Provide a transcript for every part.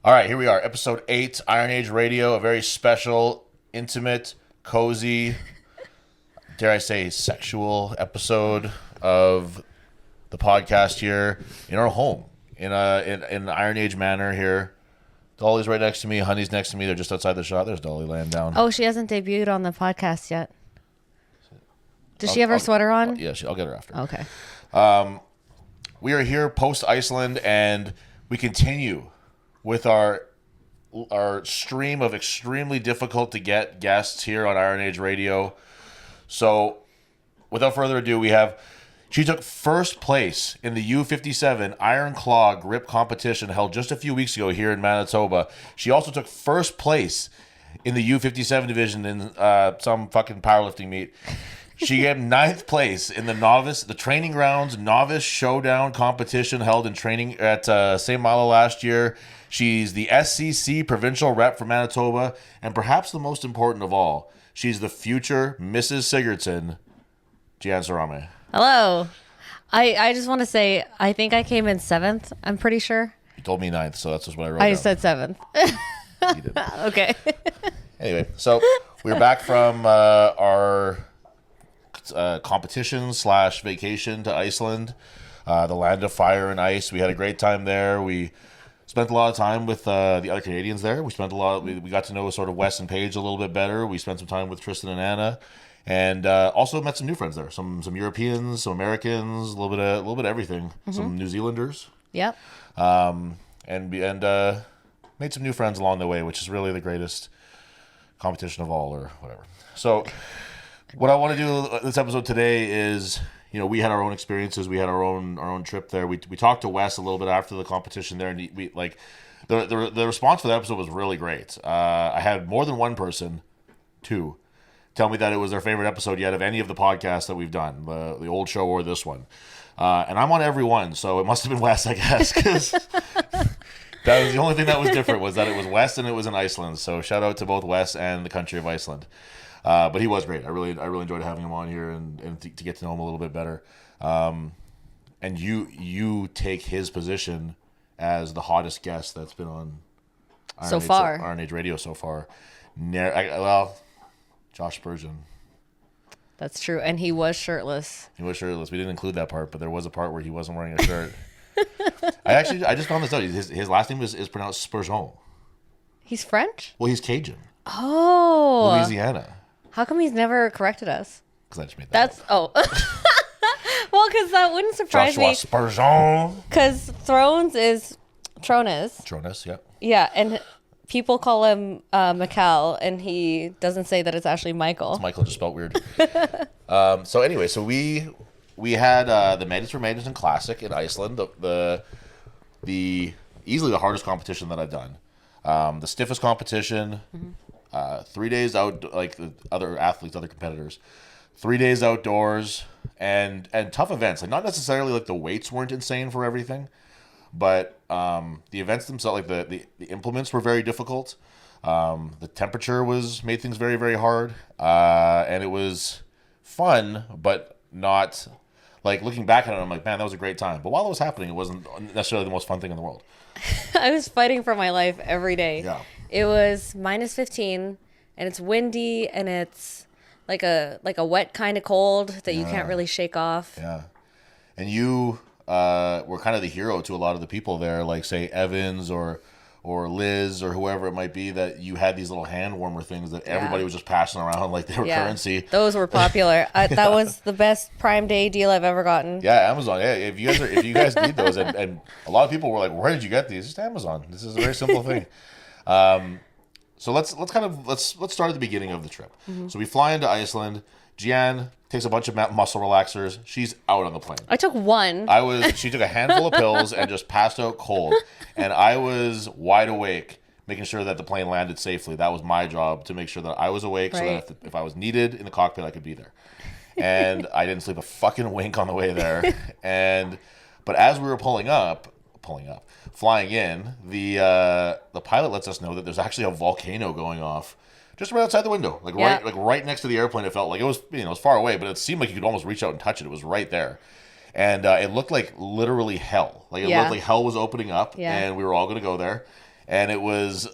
All right, here we are, episode 8, Iron Age Radio, a very special, intimate, cozy, dare I say, sexual episode of the podcast here in our home, in Iron Age Manor here. Dolly's right next to me, Honey's next to me, they're just outside the shot. There's Dolly laying down. Oh, she hasn't debuted on the podcast yet. Does she have her sweater on? Yeah, I'll get her after. Okay. We are here post-Iceland, and we continue with our stream of extremely difficult to get guests here on Iron Age Radio. So, without further ado, she took first place in the U57 Iron Claw grip competition held just a few weeks ago here in Manitoba. She also took first place in the U57 division in some fucking powerlifting meet. She got 9th place in the Training Grounds Novice Showdown competition held in training at St. Malo last year. She's the SCC provincial rep for Manitoba, and perhaps the most important of all, she's the future Mrs. Sigurdsson, Jian Sarame. Hello. I just want to say, I think I came in 7th, I'm pretty sure. You told me 9th, so that's just what I wrote down. I said 7th. You didn't. Okay. Anyway, so we're back from our competition / vacation to Iceland, the land of fire and ice. We had a great time there. We spent a lot of time with the other Canadians there. We got to know sort of Wes and Paige a little bit better. We spent some time with Tristan and Anna, and also met some new friends there. Some Europeans, some Americans, a little bit of everything. Mm-hmm. Some New Zealanders. Yep. And made some new friends along the way, which is really the greatest competition of all, or whatever. So, what I want to do this episode today is, we had our own experiences. We had our own trip there. We talked to Wes a little bit after the competition there, and the response for the episode was really great. I had more than one person, 2, tell me that it was their favorite episode yet of any of the podcasts that we've done, the old show or this one. And I'm on every one, so it must have been Wes, I guess, because that was the only thing that was different, was that it was Wes and it was in Iceland. So shout out to both Wes and the country of Iceland. But he was great. I really enjoyed having him on here and to get to know him a little bit better. And you take his position as the hottest guest that's been on Iron Age Radio so far. Josh Spurgeon. That's true. And he was shirtless. We didn't include that part, but there was a part where he wasn't wearing a shirt. I just found this out. His last name is pronounced Spurgeon. He's French? Well, he's Cajun. Oh. Louisiana. How come he's never corrected us? Because I just made that up. Well, because that wouldn't surprise me. Joshua Spurgeon. Because Thrones is Tronus. Tronus, yeah. Yeah, and people call him Mikal, and he doesn't say that it's actually Michael. It's Michael, just spelled weird. So anyway, we had the Magnus for Magnusson Classic in Iceland, the easily the hardest competition that I've done. The stiffest competition. Mm-hmm. 3 days out, like the other athletes, other competitors. 3 days outdoors and tough events. Like, not necessarily like the weights weren't insane for everything, but the events themselves, like the implements were very difficult. The temperature made things very, very hard. And it was fun, but not, like, looking back at it, I'm like, man, that was a great time. But while it was happening, it wasn't necessarily the most fun thing in the world. I was fighting for my life every day. Yeah. It was -15, and it's windy, and it's like a wet kind of cold that you can't really shake off. Yeah. And you were kind of the hero to a lot of the people there, like, say, Evans or Liz or whoever it might be, that you had these little hand warmer things that everybody was just passing around like they were currency. Those were popular. That was the best Prime Day deal I've ever gotten. Yeah, Amazon. Yeah, if you guys need those, and a lot of people were like, "Where did you get these?" Just Amazon. This is a very simple thing. So let's start at the beginning of the trip. Mm-hmm. So we fly into Iceland. Jian takes a bunch of muscle relaxers. She's out on the plane. I took one. She took a handful of pills and just passed out cold. And I was wide awake, making sure that the plane landed safely. That was my job, to make sure that I was awake, so that if I was needed in the cockpit, I could be there. And I didn't sleep a fucking wink on the way there. But as we were flying in, the pilot lets us know that there's actually a volcano going off just right outside the window, right next to the airplane. It felt like it was, it was far away, but it seemed like you could almost reach out and touch it. It was right there, and it looked like literally hell. Like it looked like hell was opening up, and we were all going to go there. And it was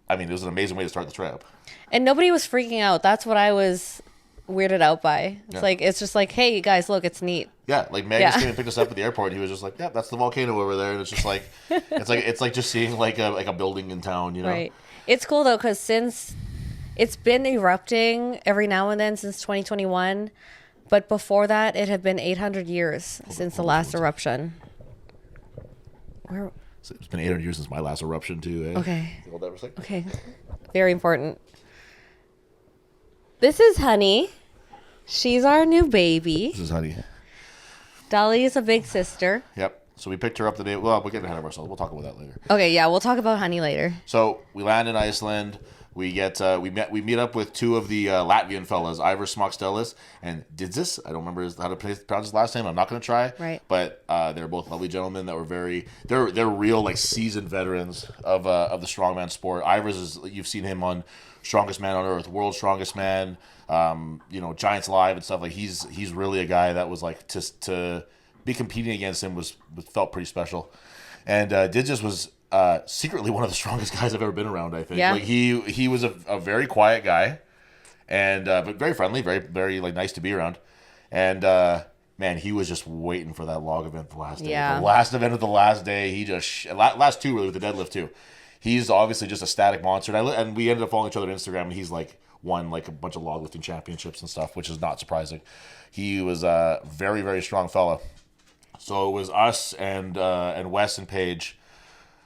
an amazing way to start the trip. And nobody was freaking out. That's what I was weirded out by. It's just like, hey guys, look, it's neat. Yeah, like Magnus came and picked us up at the airport. And he was just like, "Yeah, that's the volcano over there." And it's just like, it's like just seeing like a building in town, you know? Right. It's cool though, because since it's been erupting every now and then since 2021, but before that, it had been 800 years since the last eruption. So it's been 800 years since my last eruption too. Eh? Okay. Hold that for a second. Okay. Very important. This is Honey. She's our new baby. This is Honey. Dolly is a big sister. Yep. So we picked her up the day. Well, we're getting ahead of ourselves. We'll talk about that later. Okay, yeah, we'll talk about Honey later. So we land in Iceland. We meet up with two of the Latvian fellas, Ivor Smokstelis and Didzis. I don't remember how to pronounce his last name. I'm not going to try. Right. But they're both lovely gentlemen that were they're real like seasoned veterans of the strongman sport. Ivor's you've seen him on Strongest Man on Earth, World's Strongest Man, Giants Live and stuff. Like he's really a guy that was like to be competing against him felt pretty special. And Didzis was secretly one of the strongest guys I've ever been around, I think. Yeah. Like he was a very quiet guy, and but very friendly, very very like nice to be around. And man, he was just waiting for that log event the last day. Yeah. The last event of the last day, he just last two really with the deadlift too. He's obviously just a static monster, and we ended up following each other on Instagram. And he's like won like a bunch of log lifting championships and stuff, which is not surprising. He was a very very strong fella. So it was us and Wes and Paige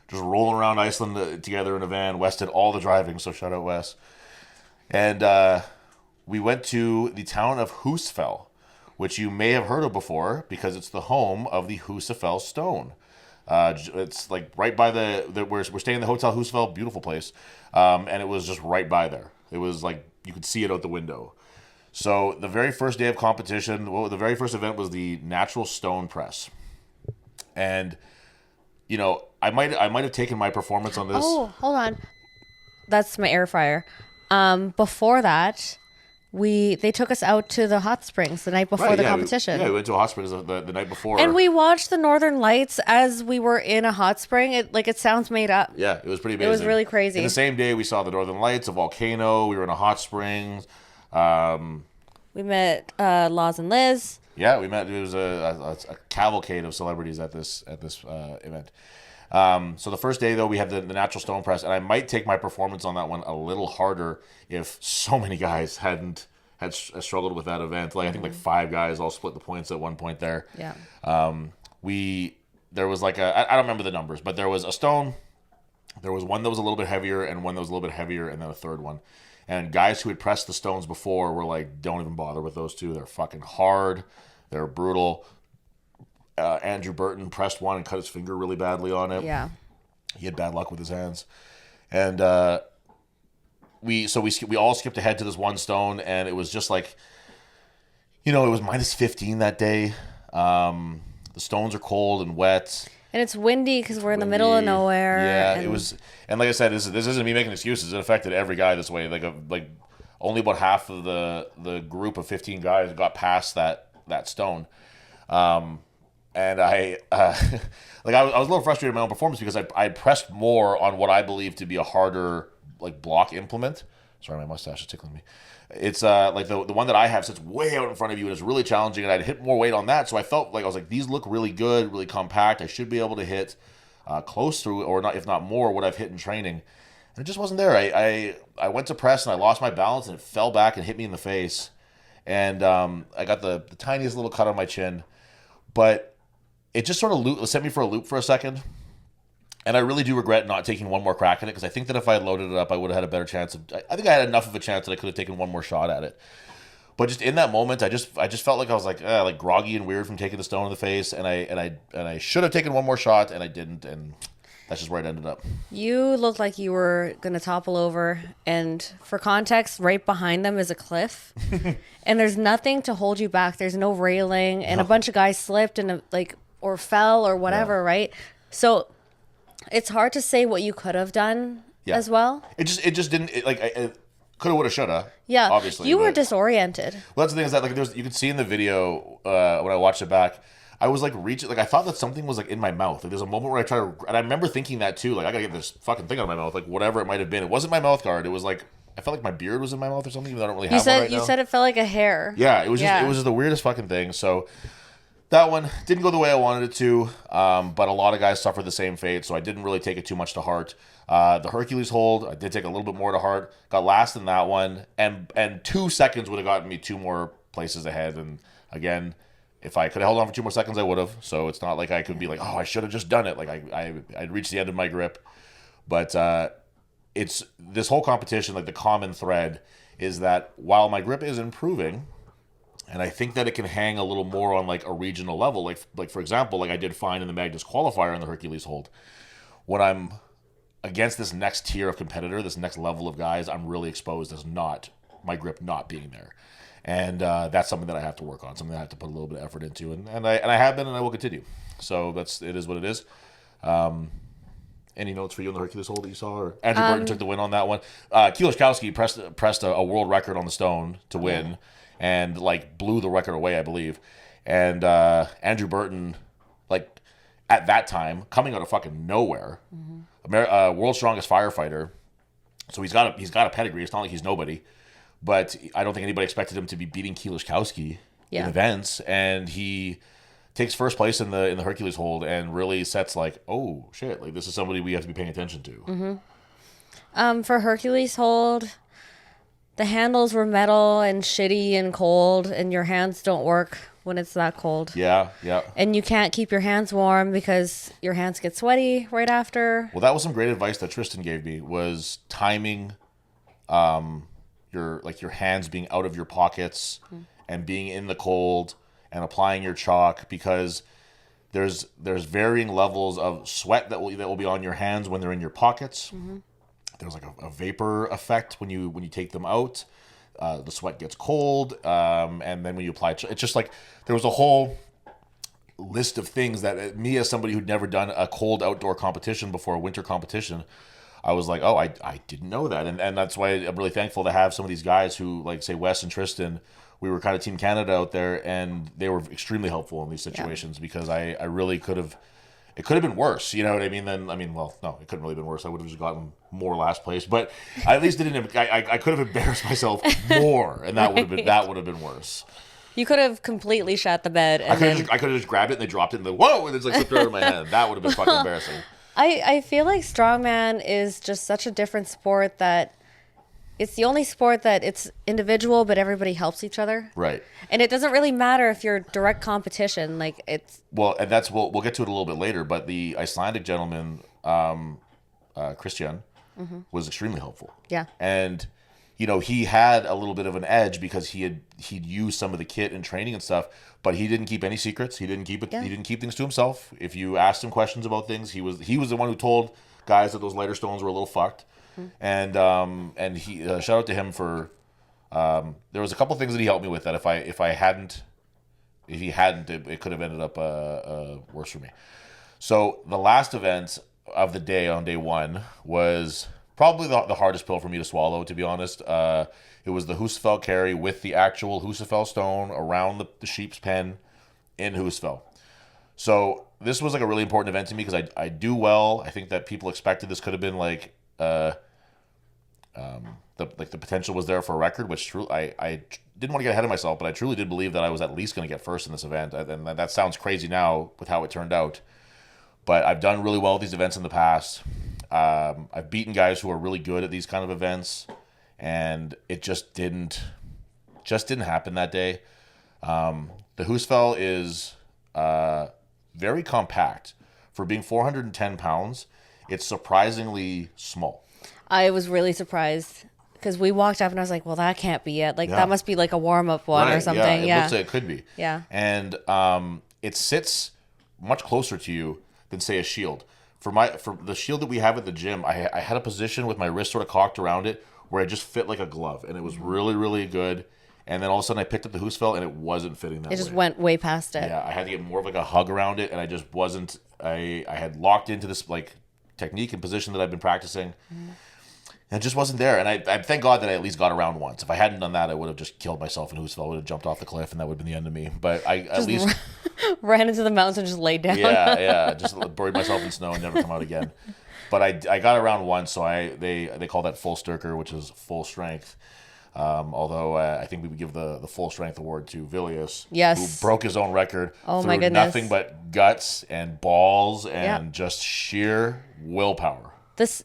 just rolling around Iceland together in a van. Wes did all the driving, so shout out Wes. And we went to the town of Husafell, which you may have heard of before because it's the home of the Husafell stone. It's like right by we're staying in the Hotel Husafell, beautiful place, and it was just right by there. It was like you could see it out the window. So the very first day of competition, the very first event was the natural stone press, and I might have taken my performance on this. Oh, hold on. That's my air fryer. Before that, they took us out to the hot springs the night before the competition. We went to a hot springs the night before. And we watched the Northern Lights as we were in a hot spring. It sounds made up. Yeah, it was pretty amazing. It was really crazy. And the same day we saw the Northern Lights, a volcano. We were in a hot springs. We met Laws and Liz. Yeah, we met. It was a cavalcade of celebrities at this event. So the first day though, we had the natural stone press, and I might take my performance on that one a little harder if so many guys had struggled with that event. Like I think like 5 guys all split the points at one point there. Yeah. There was like I don't remember the numbers, but there was a stone. There was one that was a little bit heavier, and one that was a little bit heavier, and then a third one. And guys who had pressed the stones before were like, don't even bother with those two. They're fucking hard. They're brutal. Andrew Burton pressed one and cut his finger really badly on it. Yeah. He had bad luck with his hands. And we all skipped ahead to this one stone, and it was just like, it was -15 that day. The stones are cold and wet. And it's windy because we're in the middle of nowhere. Yeah, it was. And like I said, this isn't me making excuses. It affected every guy this way. Like only about half of the group of 15 guys got past that stone. And I was a little frustrated with my own performance because I pressed more on what I believe to be a harder like block implement. Sorry, my mustache is tickling me. It's like the one that I have sits way out in front of you and it's really challenging, and I'd hit more weight on that, so I felt like I was like, these look really good, really compact. I should be able to hit close to, or not, if not more, what I've hit in training. And it just wasn't there. I went to press and I lost my balance and it fell back and hit me in the face, and I got the tiniest little cut on my chin, but it just sort of set me for a loop for a second. And I really do regret not taking one more crack at it, because I think that if I had loaded it up, I would have had a better chance. I think I had enough of a chance that I could have taken one more shot at it. But just in that moment, I just felt like I was like groggy and weird from taking the stone in the face, and I should have taken one more shot, and I didn't, and that's just where it ended up. You looked like you were gonna topple over, and for context, right behind them is a cliff, and there's nothing to hold you back. There's no railing, and a bunch of guys slipped and or fell or whatever, right? So it's hard to say what you could have done as well. It just didn't coulda, woulda, shoulda. Yeah, obviously you were disoriented. Well, that's the thing, is that you could see in the video when I watched it back, I was like reaching, like I thought that something was like in my mouth. Like there's a moment where I try to, and I remember thinking that too. Like I gotta get this fucking thing out of my mouth, like whatever it might have been. It wasn't my mouth guard. It was like I felt like my beard was in my mouth or something. Even though I don't really have one right now. You said it felt like a hair. Yeah, it was just the weirdest fucking thing. So that one didn't go the way I wanted it to. But a lot of guys suffered the same fate, so I didn't really take it too much to heart. The Hercules hold, I did take a little bit more to heart. Got last in that one, and 2 seconds would have gotten me 2 more places ahead. And again, if I could have held on for 2 more seconds, I would have. So it's not like I could be like, oh, I should have just done it. Like I'd reached the end of my grip. But it's this whole competition, like the common thread is that while my grip is improving, and I think that it can hang a little more on like a regional level, like for example, like I did fine in the Magnus qualifier in the Hercules hold. When I'm against this next tier of competitor, this next level of guys, I'm really exposed as not my grip not being there, and that's something that I have to work on, something that I have to put a little bit of effort into, and I have been, and I will continue. So it is what it is. Any notes for you on the Hercules hold that you saw? Or Andrew Burton took the win on that one. Kielczkowski pressed a world record on the stone to win, and like blew the record away, I believe. And Andrew Burton, like at that time, coming out of fucking nowhere, world's strongest firefighter. So he's got a pedigree. It's not like he's nobody, but I don't think anybody expected him to be beating Kielczkowski in events, and he takes first place in the Hercules hold and really sets like, oh shit, like this is somebody we have to be paying attention to. For Hercules hold, the handles were metal and shitty and cold, and your hands don't work when it's that cold. Yeah. And you can't keep your hands warm because your hands get sweaty right after. Well, that was some great advice that Tristan gave me, was timing your hands being out of your pockets and being in the cold and applying your chalk, because there's varying levels of sweat that will be on your hands when they're in your pockets. There's like a vapor effect when you take them out. The sweat gets cold, and then when you apply, it's just like there was a whole list of things that me, as somebody who'd never done a cold outdoor competition before, a winter competition, I was like, oh, I didn't know that, and that's why I'm really thankful to have some of these guys who, like say Wes and Tristan. We were kind of Team Canada out there, and they were extremely helpful in these situations, because I really could have. It could have been worse, you know what I mean? Well, no, it couldn't really have been worse. I would have just gotten more last place, but I at least didn't. I could have embarrassed myself more, and that would have been worse. You could have completely shot the bed. And I could have just grabbed it and they dropped it and whoa, and it's like slipped out of my hand. That would have been fucking embarrassing. I feel like strongman is just such a different sport that. It's the only sport that it's individual, but everybody helps each other. Right. And it doesn't really matter if you're direct competition. Like it's. Well, and that's we'll get to it a little bit later. But the Icelandic gentleman, Christian, was extremely helpful. Yeah. And he had a little bit of an edge because he'd used some of the kit and training and stuff, but he didn't keep any secrets. He didn't keep it. Yeah. He didn't keep things to himself. If you asked him questions about things, he was the one who told guys that those lighter stones were a little fucked. And he shout out to him for there was a couple things that he helped me with that if he hadn't it could have ended up worse for me. So the last event of the day on day one was probably the hardest pill for me to swallow, to be honest. It was the Husafell carry with the actual Husafell stone around the sheep's pen in Husafell. So this was like a really important event to me because I do well. I think that people expected this could have been like the potential was there for a record, which truly I didn't want to get ahead of myself, but I truly did believe that I was at least going to get first in this event. And that sounds crazy now with how it turned out, but I've done really well at these events in the past. I've beaten guys who are really good at these kind of events, and it just didn't happen that day. The Husafell is very compact for being 410 pounds. It's surprisingly small. I was really surprised because we walked up and I was like, well, that can't be it. Like, that must be like a warm-up one or something. Yeah, it looks like it could be. Yeah. And it sits much closer to you than, say, a shield. For the shield that we have at the gym, I had a position with my wrist sort of cocked around it where it just fit like a glove, and it was really, really good. And then all of a sudden I picked up the Husafell and it wasn't fitting that way. It just went way past it. Yeah, I had to get more of like a hug around it, and I just wasn't. I had locked into this like technique and position that I've been practicing. And it just wasn't there. And I thank God that I at least got around once. If I hadn't done that, I would have just killed myself in Husafell. I would have jumped off the cliff, and that would have been the end of me. But I at least ran into the mountains and just laid down. yeah, just buried myself in snow and never come out again. But I got around once, so they call that full styrker, which is full strength. Although I think we would give the full strength award to Vilius, Yes. who broke his own record Oh through my goodness. nothing but guts and balls and just sheer willpower. This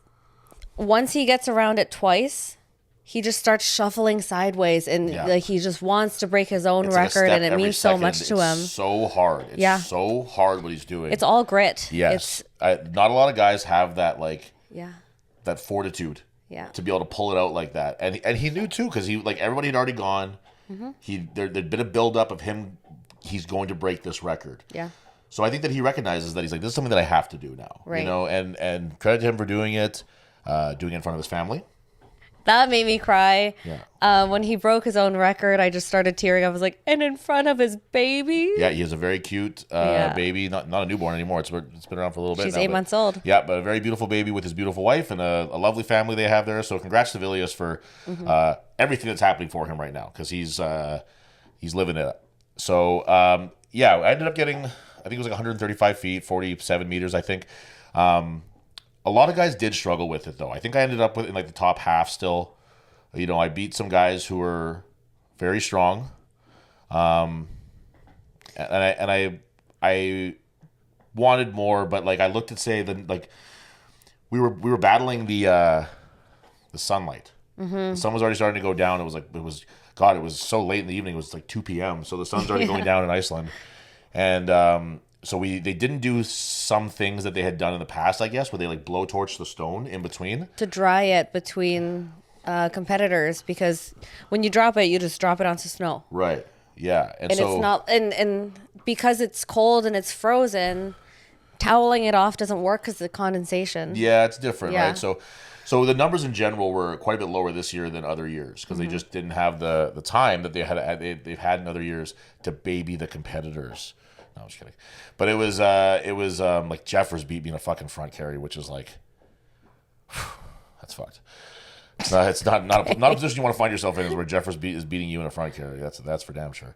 once he gets around it twice, he just starts shuffling sideways, and like he just wants to break his own It's like a record, step and it every means so second. much to him. It's so hard. It's so hard what he's doing. It's all grit. Yes. Not a lot of guys have that that fortitude. Yeah. To be able to pull it out like that. And he knew too, because he everybody had already gone. There'd been a buildup of him, he's going to break this record. Yeah. So I think that he recognizes that he's like, this is something that I have to do now. Right. You know, and credit to him for doing it in front of his family. That made me cry. Yeah. When he broke his own record, I just started tearing. I was like, and in front of his baby. Yeah, he has a very cute baby, not a newborn anymore. It's been around for a little bit. She's now, 8 months old. Yeah, but a very beautiful baby with his beautiful wife and a lovely family they have there. So congrats to Vilius for everything that's happening for him right now, because he's living it up. So I ended up getting, I think it was like 135 feet, 47 meters, I think. A lot of guys did struggle with it, though. I think I ended up with in like the top half still. You know, I beat some guys who were very strong, and I wanted more, but like I looked at we were battling the sunlight. The sun was already starting to go down. It was so late in the evening. It was like 2 p.m. So the sun's already going down in Iceland, and so they didn't do some things that they had done in the past, I guess, where they like blowtorch the stone in between To dry it between competitors, because when you drop it, you just drop it onto snow. Right. Yeah. And So, it's not, and because it's cold and it's frozen, toweling it off doesn't work because of the condensation. Yeah, it's different, Yeah. right? So the numbers in general were quite a bit lower this year than other years, because they just didn't have the time that they've had in other years to baby the competitors. No, I'm just kidding. But it was like Jeffers beat me in a fucking front carry, which is like, that's fucked. It's not a position you want to find yourself in, is where Jeffers is beating you in a front carry. That's for damn sure.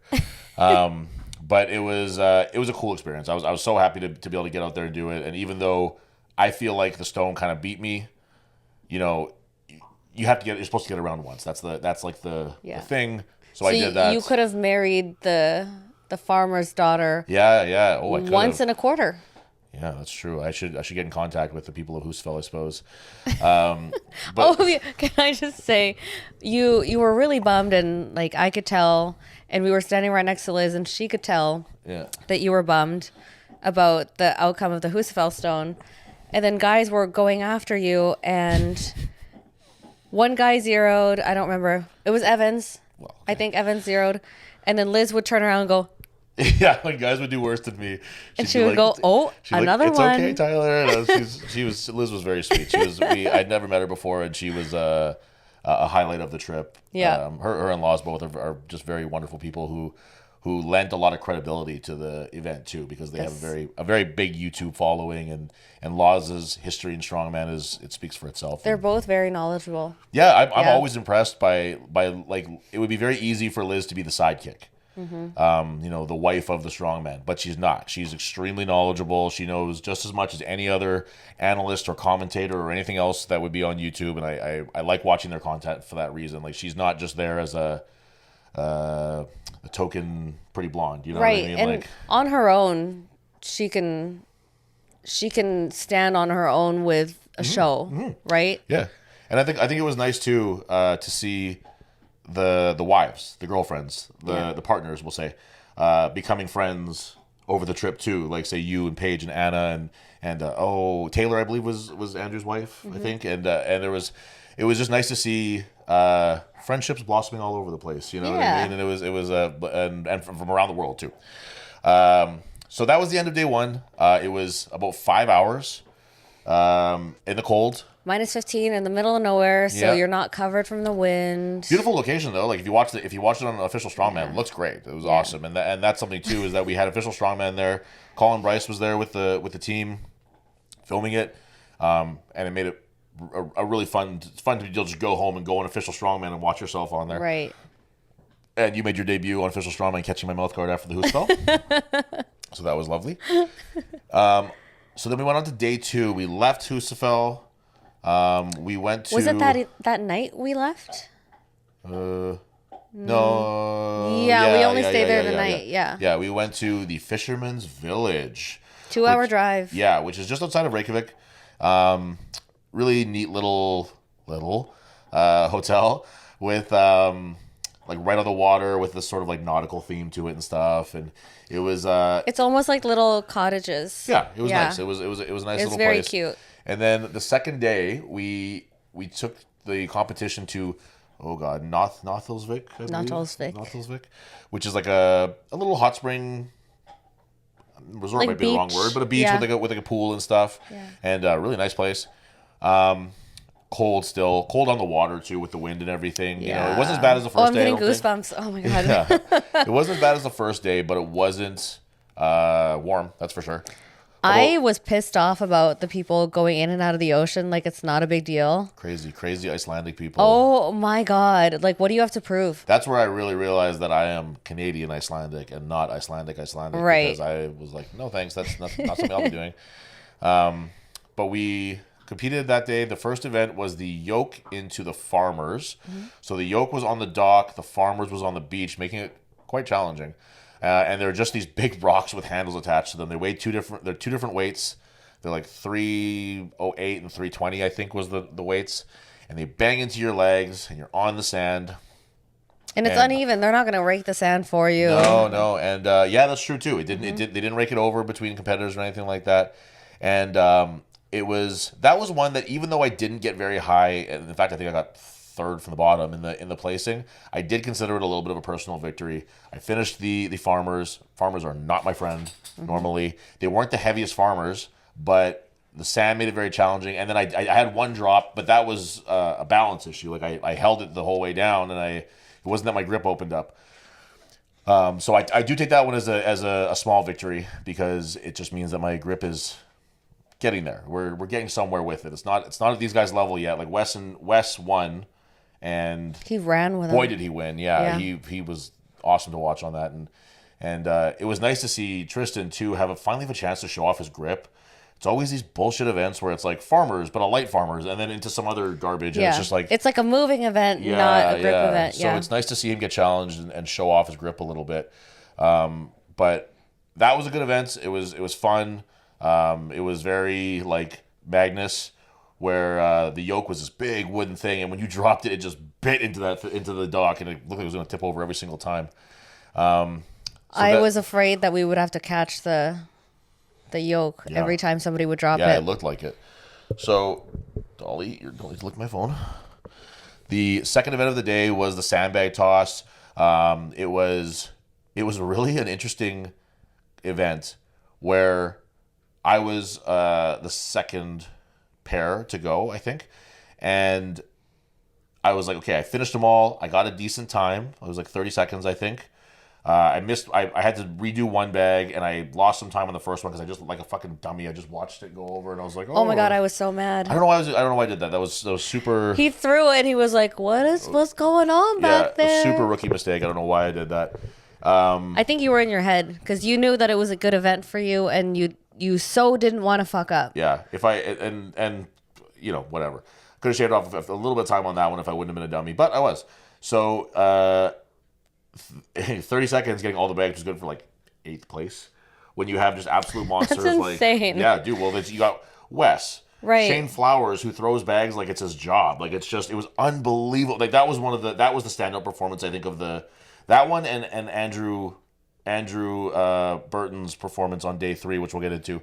But it was a cool experience. I was so happy to be able to get out there and do it. And even though I feel like the stone kind of beat me, you know, you're supposed to get around once. That's like the thing. So I did that. You could have married the farmer's daughter. Yeah. Oh, I could once have. in a quarter. Yeah, that's true. I should get in contact with the people of Husafell, I suppose. Can I just say, you were really bummed, and like I could tell, and we were standing right next to Liz, and she could tell that you were bummed about the outcome of the Husafell stone, and then guys were going after you, and one guy zeroed. I don't remember. It was Evans. Well, okay. I think Evans zeroed, and then Liz would turn around and go. Yeah, when guys would do worse than me, and she would go, another it's one. It's okay, Tyler. And Liz was very sweet. I'd never met her before, and she was a highlight of the trip. Yeah. Her in-laws both are just very wonderful people who lent a lot of credibility to the event too, because they have a very big YouTube following, and Laws's history in strongman it speaks for itself. They're both very knowledgeable. Yeah, I'm always impressed by like, it would be very easy for Liz to be the sidekick. You know, the wife of the strongman, but she's not. She's extremely knowledgeable. She knows just as much as any other analyst or commentator or anything else that would be on YouTube, and I like watching their content for that reason. Like, she's not just there as a token pretty blonde, you know Right. what I mean? And like, on her own, she can stand on her own with a show, right? yeah. And I think it was nice too to see the wives, the girlfriends, the partners, we'll say, becoming friends over the trip too. Like, say, you and Paige and Anna and Taylor, I believe was Andrew's wife, I think, and it was just nice to see friendships blossoming all over the place. You know what I mean? And it was and from around the world too. So that was the end of day one. It was about 5 hours in the cold. Minus 15 in the middle of nowhere, so you're not covered from the wind. Beautiful location though. Like, if you watched it on Official Strongman, it looks great. It was awesome, and that's something too, is that we had Official Strongman there. Colin Bryce was there with the team, filming it, and it made it a really fun. It's fun to just go home and go on Official Strongman and watch yourself on there. Right. And you made your debut on Official Strongman, catching my mouth guard after the Husafell. So that was lovely. So then we went on to day 2. We left Husafell. We went to... Was it that night we left? No. Yeah, we only stayed there the night. Yeah. Yeah, we went to the Fisherman's Village. 2-hour drive. Yeah, which is just outside of Reykjavik. Really neat little hotel with like right on the water with this sort of like nautical theme to it and stuff. And it was it's almost like little cottages. Yeah, it was nice. It was a nice little place. It's very cute. And then the second day we took the competition to Nathelsvik, which is like a little hot spring resort, like might be the wrong word, but a beach with like a pool and stuff. Yeah. And really nice place. Cold on the water too with the wind and everything. You know, it wasn't as bad as the first day. I'm getting goosebumps. Oh my god. Yeah. It wasn't as bad as the first day, but it wasn't warm, that's for sure. I was pissed off about the people going in and out of the ocean like it's not a big deal. Crazy Icelandic people. Oh my god. Like, what do you have to prove? That's where I really realized that I am Canadian Icelandic and not Icelandic. Right. Because I was like, no thanks, that's not something I'll be doing. But we competed that day. The first event was the yoke into the farmers. Mm-hmm. So the yoke was on the dock, the farmers was on the beach, making it quite challenging. And they're just these big rocks with handles attached to them. They weigh they're 2 different weights. They're like 308 and 320, I think was the weights. And they bang into your legs and you're on the sand. And it's uneven. They're not going to rake the sand for you. No. And yeah, that's true too. They didn't rake it over between competitors or anything like that. And that was one that even though I didn't get very high, and in fact I think I got 3rd from the bottom in the placing, I did consider it a little bit of a personal victory. I finished the farmers. Farmers are not my friend normally. They weren't the heaviest farmers, but the sand made it very challenging. And then I had one drop, but that was a balance issue. Like I held it the whole way down, and it wasn't that my grip opened up. So I do take that one as a small victory because it just means that my grip is getting there. We're getting somewhere with it. It's not at these guys' level yet. Like Wes won. And he ran with him. Boy, did he win! Yeah. He was awesome to watch on that, and it was nice to see Tristan too finally have a chance to show off his grip. It's always these bullshit events where it's like farmers, but a light farmers, and then into some other garbage. And it's just like it's like a moving event, not a grip event. So it's nice to see him get challenged and show off his grip a little bit. But that was a good event. It was fun. It was very like Magnus, where the yoke was this big wooden thing, and when you dropped it, it just bit into the dock, and it looked like it was going to tip over every single time. I was afraid that we would have to catch the yoke every time somebody would drop it. Yeah, it looked like it. So, Dolly, you're going to look at my phone. The second event of the day was the sandbag toss. It was really an interesting event where I was the second pair to go, I think, and I was like, okay, I finished them all. I got a decent time. It was like 30 seconds, I think. I had to redo one bag, and I lost some time on the first one because I just, like a fucking dummy, I just watched it go over, and I was like, oh my god, I was so mad. I don't know why I did that. That was super. He threw it, and he was like, what's going on back there? Super rookie mistake. I don't know why I did that. I think you were in your head because you knew that it was a good event for you, and you so didn't want to fuck up. Yeah, if I and you know, whatever, could have shaved off a little bit of time on that one if I wouldn't have been a dummy, but I was. So 30 seconds getting all the bags was good for like 8th place. When you have just absolute monsters. That's like insane. Yeah, dude. Well, you got Wes. Right. Shane Flowers, who throws bags like it's his job. Like it was unbelievable. Like that was the standout performance, I think, of that one and Andrew Burton's performance on day 3, which we'll get into.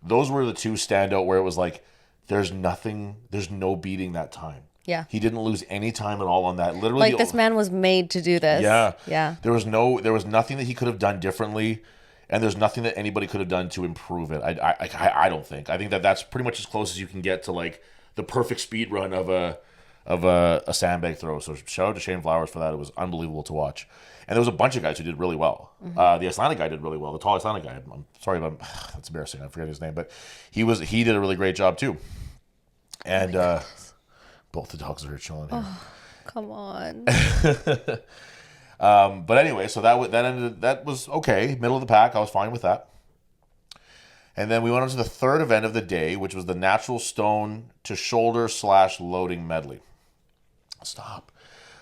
Those were the two standout where it was like there's no beating that time. Yeah. He didn't lose any time at all on that. Literally, like this man was made to do this. Yeah. Yeah. There was nothing that he could have done differently, and there's nothing that anybody could have done to improve it. I don't think. I think that's pretty much as close as you can get to like the perfect speed run of a sandbag throw. So shout out to Shane Flowers for that. It was unbelievable to watch. And there was a bunch of guys who did really well. Mm-hmm. The Icelandic guy did really well. The tall Icelandic guy. I'm sorry about that's embarrassing. I forget his name, but he did a really great job too. And both the dogs are chilling here. Oh, come on. But anyway, so that was okay. Middle of the pack. I was fine with that. And then we went on to the third event of the day, which was the natural stone to shoulder / loading medley. Stop.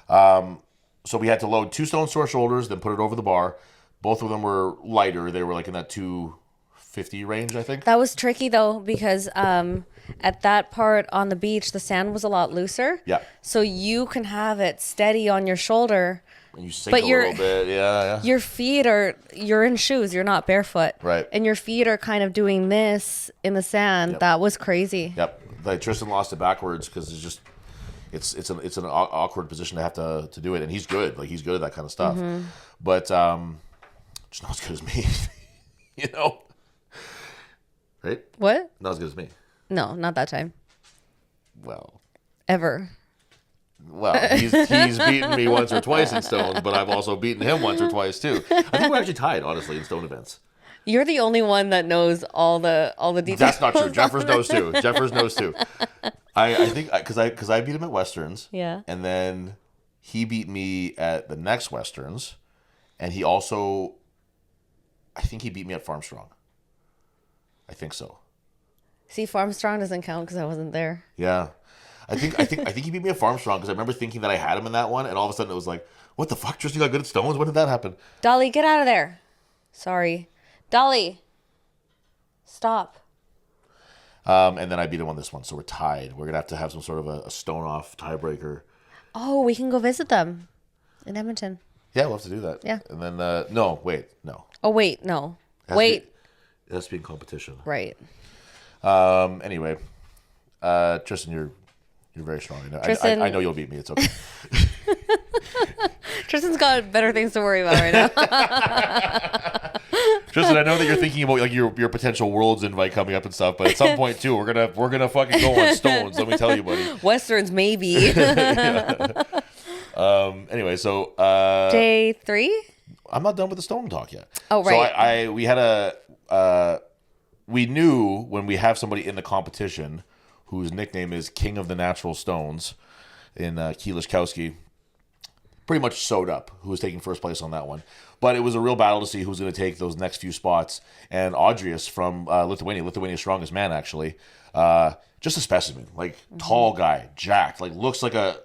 So we had to load 2 stones to our shoulders, then put it over the bar. Both of them were lighter. They were like in that 250 range, I think. That was tricky though, because at that part on the beach, the sand was a lot looser. Yeah. So you can have it steady on your shoulder. And you sink a little bit. Yeah. Your feet you're in shoes. You're not barefoot. Right. And your feet are kind of doing this in the sand. Yep. That was crazy. Yep. Like Tristan lost it backwards because it's an awkward position to have to do it. And he's good. Like he's good at that kind of stuff. Mm-hmm. But just not as good as me. You know? Right? What? Not as good as me. No, not that time. Well. Ever. Well, he's beaten me once or twice in stones, but I've also beaten him once or twice too. I think we're actually tied, honestly, in stone events. You're the only one that knows all the details. That's not true. Jeffers knows too. I think because I beat him at Westerns. Yeah. And then he beat me at the next Westerns, and he also, I think he beat me at Farmstrong. I think so. See, Farmstrong doesn't count because I wasn't there. Yeah. I think he beat me at Farmstrong because I remember thinking that I had him in that one, and all of a sudden it was like, what the fuck? Tristan got good at stones? When did that happen? Dolly, get out of there. Sorry. Dolly. Stop. And then I beat him on this one, so we're tied. We're going to have some sort of a stone-off tiebreaker. Oh, we can go visit them in Edmonton. Yeah, we'll have to do that. Yeah. And then, no. Oh, wait, no. It has to be in competition. Right. Anyway, Tristan, you're very strong. Tristan, I know you'll beat me. It's okay. Tristan's got better things to worry about right now. Tristan, I know that you're thinking about like your potential Worlds invite coming up and stuff, but at some point too, we're gonna fucking go on stones. Let me tell you, buddy. Westerns, maybe. Anyway, so day 3. I'm not done with the stone talk yet. Oh, right. So we knew when we have somebody in the competition whose nickname is King of the Natural Stones in Kieliszkowski, pretty much sewed up, who was taking first place on that one. But it was a real battle to see who's going to take those next few spots. And Audrius from Lithuania's strongest man, actually, just a specimen, like tall guy, jacked, like looks like a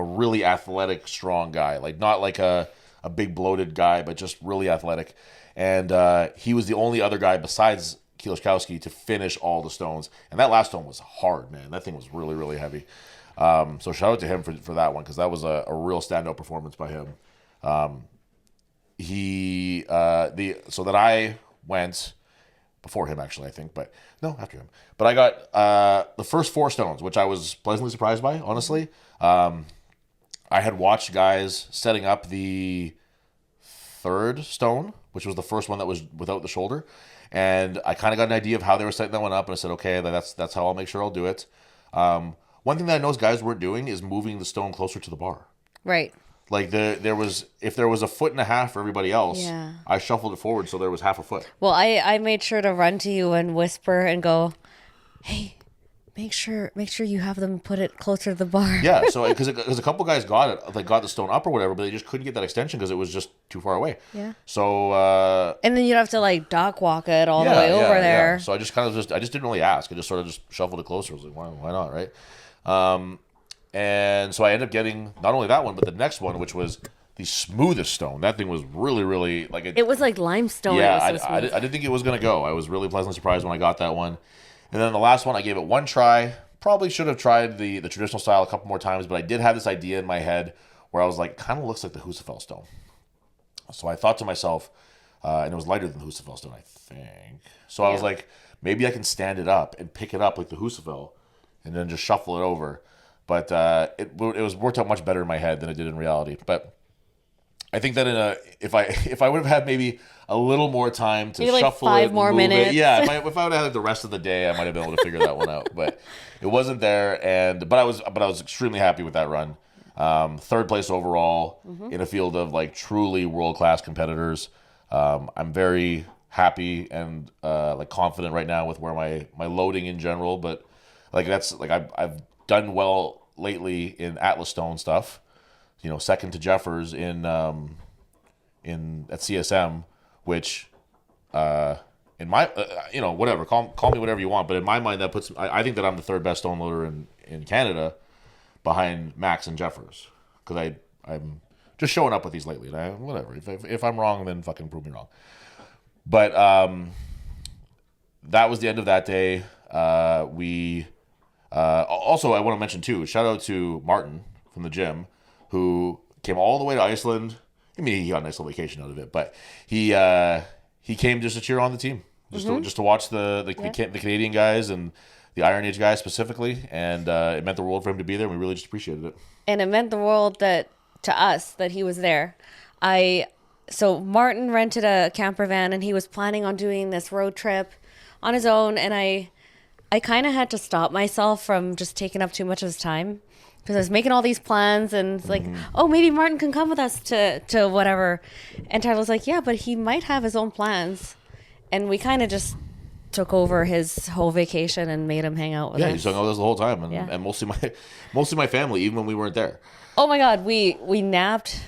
really athletic, strong guy, like not like a big bloated guy, but just really athletic. And he was the only other guy besides Kieliszkowski to finish all the stones. And that last stone was hard, man. That thing was really, really heavy. So shout out to him for that one, because that was a real standout performance by him. So that I went before him, actually, I think, but no, after him. But I got the first 4 stones, which I was pleasantly surprised by, honestly. I had watched guys setting up the 3rd stone, which was the first one that was without the shoulder, and I kind of got an idea of how they were setting that one up, and I said, okay, that's how I'll make sure I'll do it. One thing that I noticed guys weren't doing is moving the stone closer to the bar. Right. Like if there was a 1.5 feet for everybody else, yeah, I shuffled it forward so there was 0.5 foot. Well, I made sure to run to you and whisper and go, hey, make sure you have them put it closer to the bar. Yeah, so because a couple guys got it, like got the stone up or whatever, but they just couldn't get that extension because it was just too far away. Yeah. So and then you'd have to like dock walk it all the way over there. Yeah. So I just didn't really ask. I just sort of just shuffled it closer. I was like, why not, right? And so I ended up getting not only that one, but the next one, which was the smoothest stone. That thing was really, really like it was like limestone. Yeah, I didn't think it was gonna go. I was really pleasantly surprised when I got that one. And then the last one, I gave it one try. Probably should have tried the traditional style a couple more times, but I did have this idea in my head where I was like, kind of looks like the Husafell stone. So I thought to myself, and it was lighter than the Husafell stone, I think. So I was like, maybe I can stand it up and pick it up like the Husafell, and then just shuffle it over. But it was worked out much better in my head than it did in reality. But I think that if I would have had maybe a little more time to maybe shuffle like 5 it, more minutes. Yeah, if I would have had like the rest of the day, I might have been able to figure that one out. But it wasn't there, but I was extremely happy with that run. 3rd place overall in a field of like truly world-class competitors. I'm very happy and like confident right now with where my loading in general, but Like that's like I've done well lately in Atlas Stone stuff. You know, second to Jeffers in at CSM, which in my you know, whatever, call me whatever you want, but in my mind that puts I think that I'm the third best stone loader in Canada behind Max and Jeffers, because I'm just showing up with these lately. And whatever, if I'm wrong, then fucking prove me wrong. But that was the end of that day. We also, I want to mention too, shout out to Martin from the gym, who came all the way to Iceland. I mean, he got a nice little vacation out of it, but he came just to cheer on the team, just to watch the Canadian guys and the Iron Age guys specifically, and it meant the world for him to be there. We really just appreciated it, and it meant the world to us that he was there. So Martin rented a camper van, and he was planning on doing this road trip on his own, and I kind of had to stop myself from just taking up too much of his time, because I was making all these plans, and it's like, oh, maybe Martin can come with us to whatever. And Tyler was like, yeah, but he might have his own plans. And we kind of just took over his whole vacation and made him hang out with us. Yeah, he hung out with us the whole time, and mostly my family, even when we weren't there. Oh my God, we napped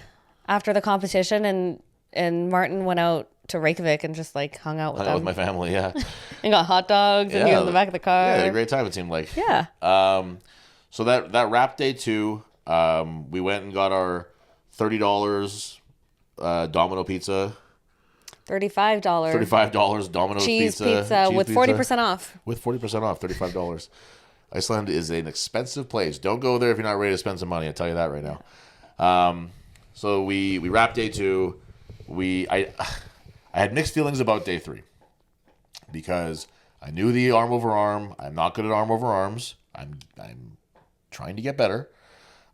after the competition, and Martin went out to Reykjavik and just like hung out with them. With my family, yeah. And got hot dogs, and he was in the back of the car. Yeah, had a great time, it seemed like. Yeah. So that wrap day 2, we went and got our $30 Domino pizza. $35. $35 Domino's pizza with 40% off. With 40% off, $35. Iceland is an expensive place. Don't go there if you're not ready to spend some money. I'll tell you that right now. So we wrapped day 2. I had mixed feelings about day 3, because I knew the arm over arm. I'm not good at arm over arms. I'm trying to get better.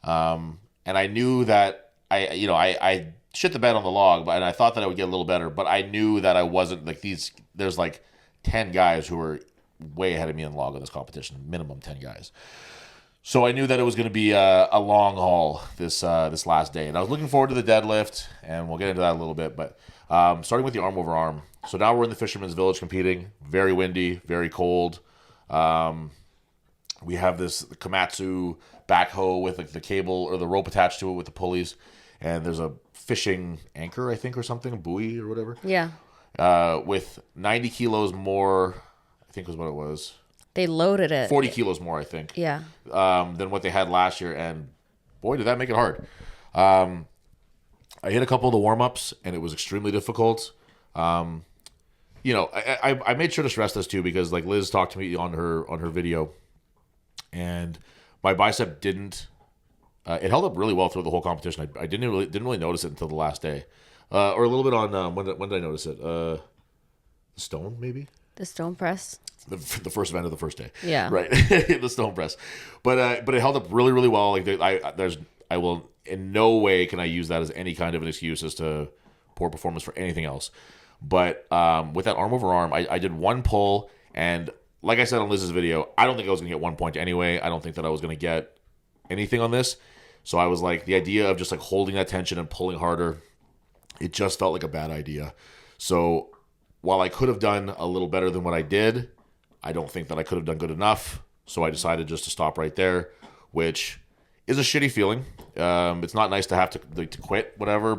And I knew that I shit the bed on the log, and I thought that I would get a little better, but I knew that I wasn't like these. There's like 10 guys who were way ahead of me in log in this competition, minimum 10 guys. So I knew that it was going to be a long haul this last day, and I was looking forward to the deadlift, and we'll get into that a little bit. But starting with the arm over arm. So now we're in the Fisherman's Village competing. Very windy, very cold. We have this Komatsu backhoe with like the cable or the rope attached to it with the pulleys, and there's a fishing anchor, I think, or something, a buoy or whatever. Yeah. With 90 kilos more, I think was what it was. They loaded it. 40 kilos more, I think. Yeah. Than what they had last year, and boy, did that make it hard. I hit a couple of the warm-ups, and it was extremely difficult. I made sure to stress this too, because like Liz talked to me on her video, and my bicep didn't. It held up really well through the whole competition. I didn't really notice it until the last day, or a little bit on when did I notice it? The stone, maybe. The stone press. The first event of the first day. Yeah. Right. The stone press, but it held up really, really well. Like I will in no way can I use that as any kind of an excuse as to poor performance for anything else. But with that arm over arm, I did one pull, and like I said on Liz's video, I don't think I was going to get 1 point anyway. I don't think that I was going to get anything on this. So I was like, the idea of just like holding that tension and pulling harder, it just felt like a bad idea. So while I could have done a little better than what I did, I don't think that I could have done good enough. So I decided just to stop right there, which is a shitty feeling. It's not nice to have to quit, whatever,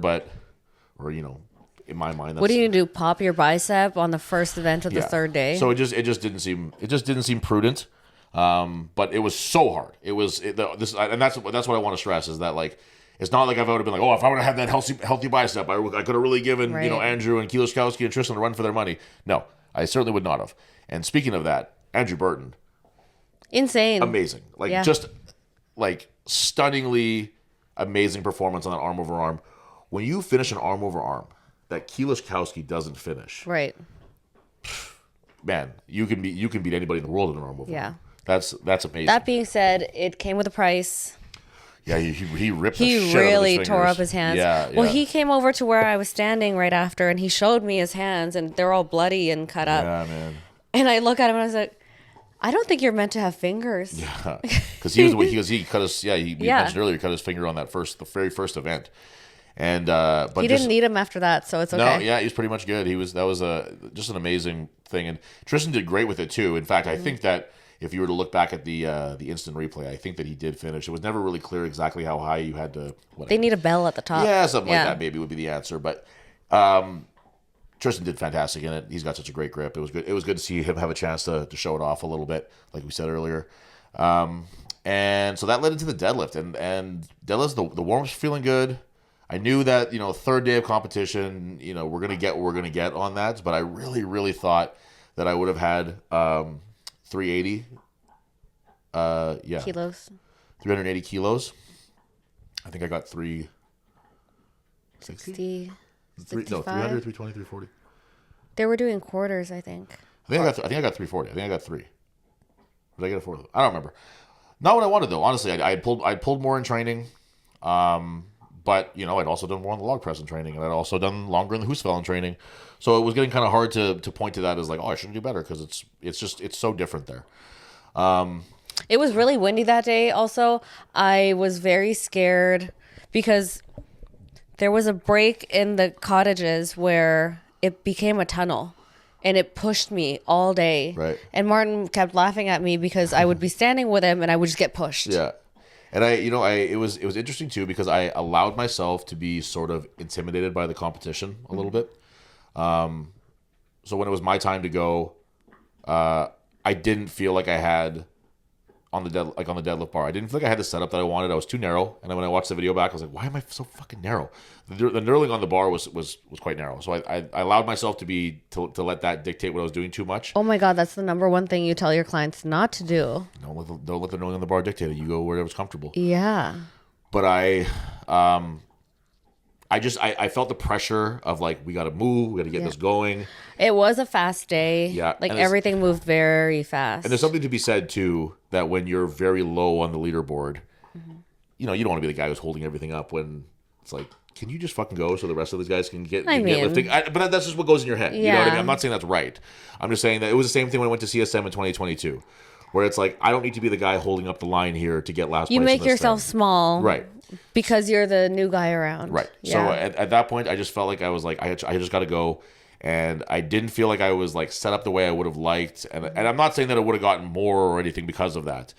in my mind, that's, what do you do? Pop your bicep on the first event of the third day? So it just didn't seem prudent. But it was so hard. And that's what I want to stress is that like it's not like I would have been like, oh, if I would have had that healthy bicep, I could have really given Andrew and Kielishkowski and Tristan a run for their money. No, I certainly would not have. And speaking of that, Andrew Burton, insane, amazing, just like stunningly amazing performance on that arm over arm. When you finish an arm over arm that Kielishkowski doesn't finish, right? Man, you can beat anybody in the world in an arm over arm. That's amazing. That being said, it came with a price. Yeah, he ripped. He really tore up his hands. Yeah. Well, he came over to where I was standing right after, and he showed me his hands, and they're all bloody and cut up. Yeah, man. And I look at him and I was like, I don't think you're meant to have fingers. Yeah, because he cut his. Yeah, he mentioned earlier he cut his finger on the very first event, and but he didn't need him after that, so it's okay. No, yeah, he was pretty much good. That was just an amazing thing, and Tristan did great with it too. In fact, I think that if you were to look back at the instant replay, I think that he did finish. It was never really clear exactly how high you had to. Whatever. They need a bell at the top. Yeah, something like that maybe would be the answer. But Tristan did fantastic in it. He's got such a great grip. It was good. It was good to see him have a chance to show it off a little bit, like we said earlier. And so that led into the deadlift, and deadlift, the warm-up's feeling good. I knew that, third day of competition, we're going to get what we're going to get on that. But I really, really thought that I would have had 380. Kilos. 380 kilos. I think I got 360. 300, 320, 340. They were doing quarters, I think. I think I got 340. I think I got 3. Did I get a 4? I don't remember. Not what I wanted though. Honestly, I pulled more in training. But, I'd also done more on the log press in training, and I'd also done longer in the Husafell in training. So it was getting kind of hard to point to that as like, oh, I should do better, because it's so different there. It was really windy that day also. I was very scared because there was a break in the cottages where it became a tunnel, and it pushed me all day. Right. And Martin kept laughing at me because I would be standing with him and I would just get pushed. Yeah. And it was interesting too, because I allowed myself to be sort of intimidated by the competition a little bit. So when it was my time to go, I didn't feel like I had on the deadlift bar. I didn't feel like I had the setup that I wanted. I was too narrow. And then when I watched the video back, I was like, why am I so fucking narrow? The knurling on the bar was quite narrow. So I allowed myself to let that dictate what I was doing too much. Oh my God, that's the number one thing you tell your clients not to do. Don't let the knurling on the bar dictate it. You go wherever's comfortable. Yeah. But I felt the pressure of like, we got to move, we got to get this going. It was a fast day. Yeah. Like everything moved very fast. And there's something to be said too, that when you're very low on the leaderboard, you don't want to be the guy who's holding everything up when it's like, can you just fucking go so the rest of these guys can get lifting? But that's just what goes in your head. Yeah. You know what I mean? I'm not saying that's right. I'm just saying that it was the same thing when I went to CSM in 2022, where it's like, I don't need to be the guy holding up the line here to get last place. You make yourself small. Right. Because you're the new guy around. Right. Yeah. So at that point, I just felt like I was like, I just got to go. And I didn't feel like I was like set up the way I would have liked. And I'm not saying that I would have gotten more or anything because of that.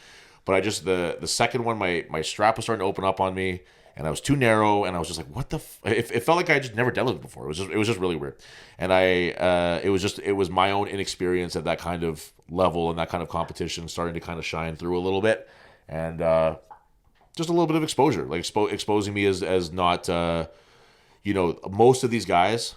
But I just, the second one, my strap was starting to open up on me. And I was too narrow, and I was just like, "What the?" It felt like I just never deadlifted before. It was just really weird, and it was my own inexperience at that kind of level and that kind of competition starting to kind of shine through a little bit, and just a little bit of exposure, like exposing me as not, most of these guys,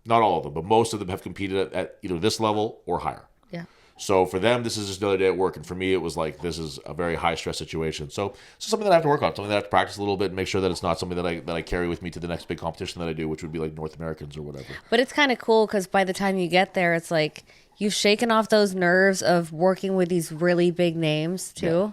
not all of them, but most of them have competed at either this level or higher. Yeah. So for them, this is just another day at work. And for me, it was like, this is a very high stress situation. So it's something that I have to work on, something that I have to practice a little bit and make sure that it's not something that I carry with me to the next big competition that I do, which would be like North Americans or whatever. But it's kind of cool because by the time you get there, it's like you've shaken off those nerves of working with these really big names too. Yeah.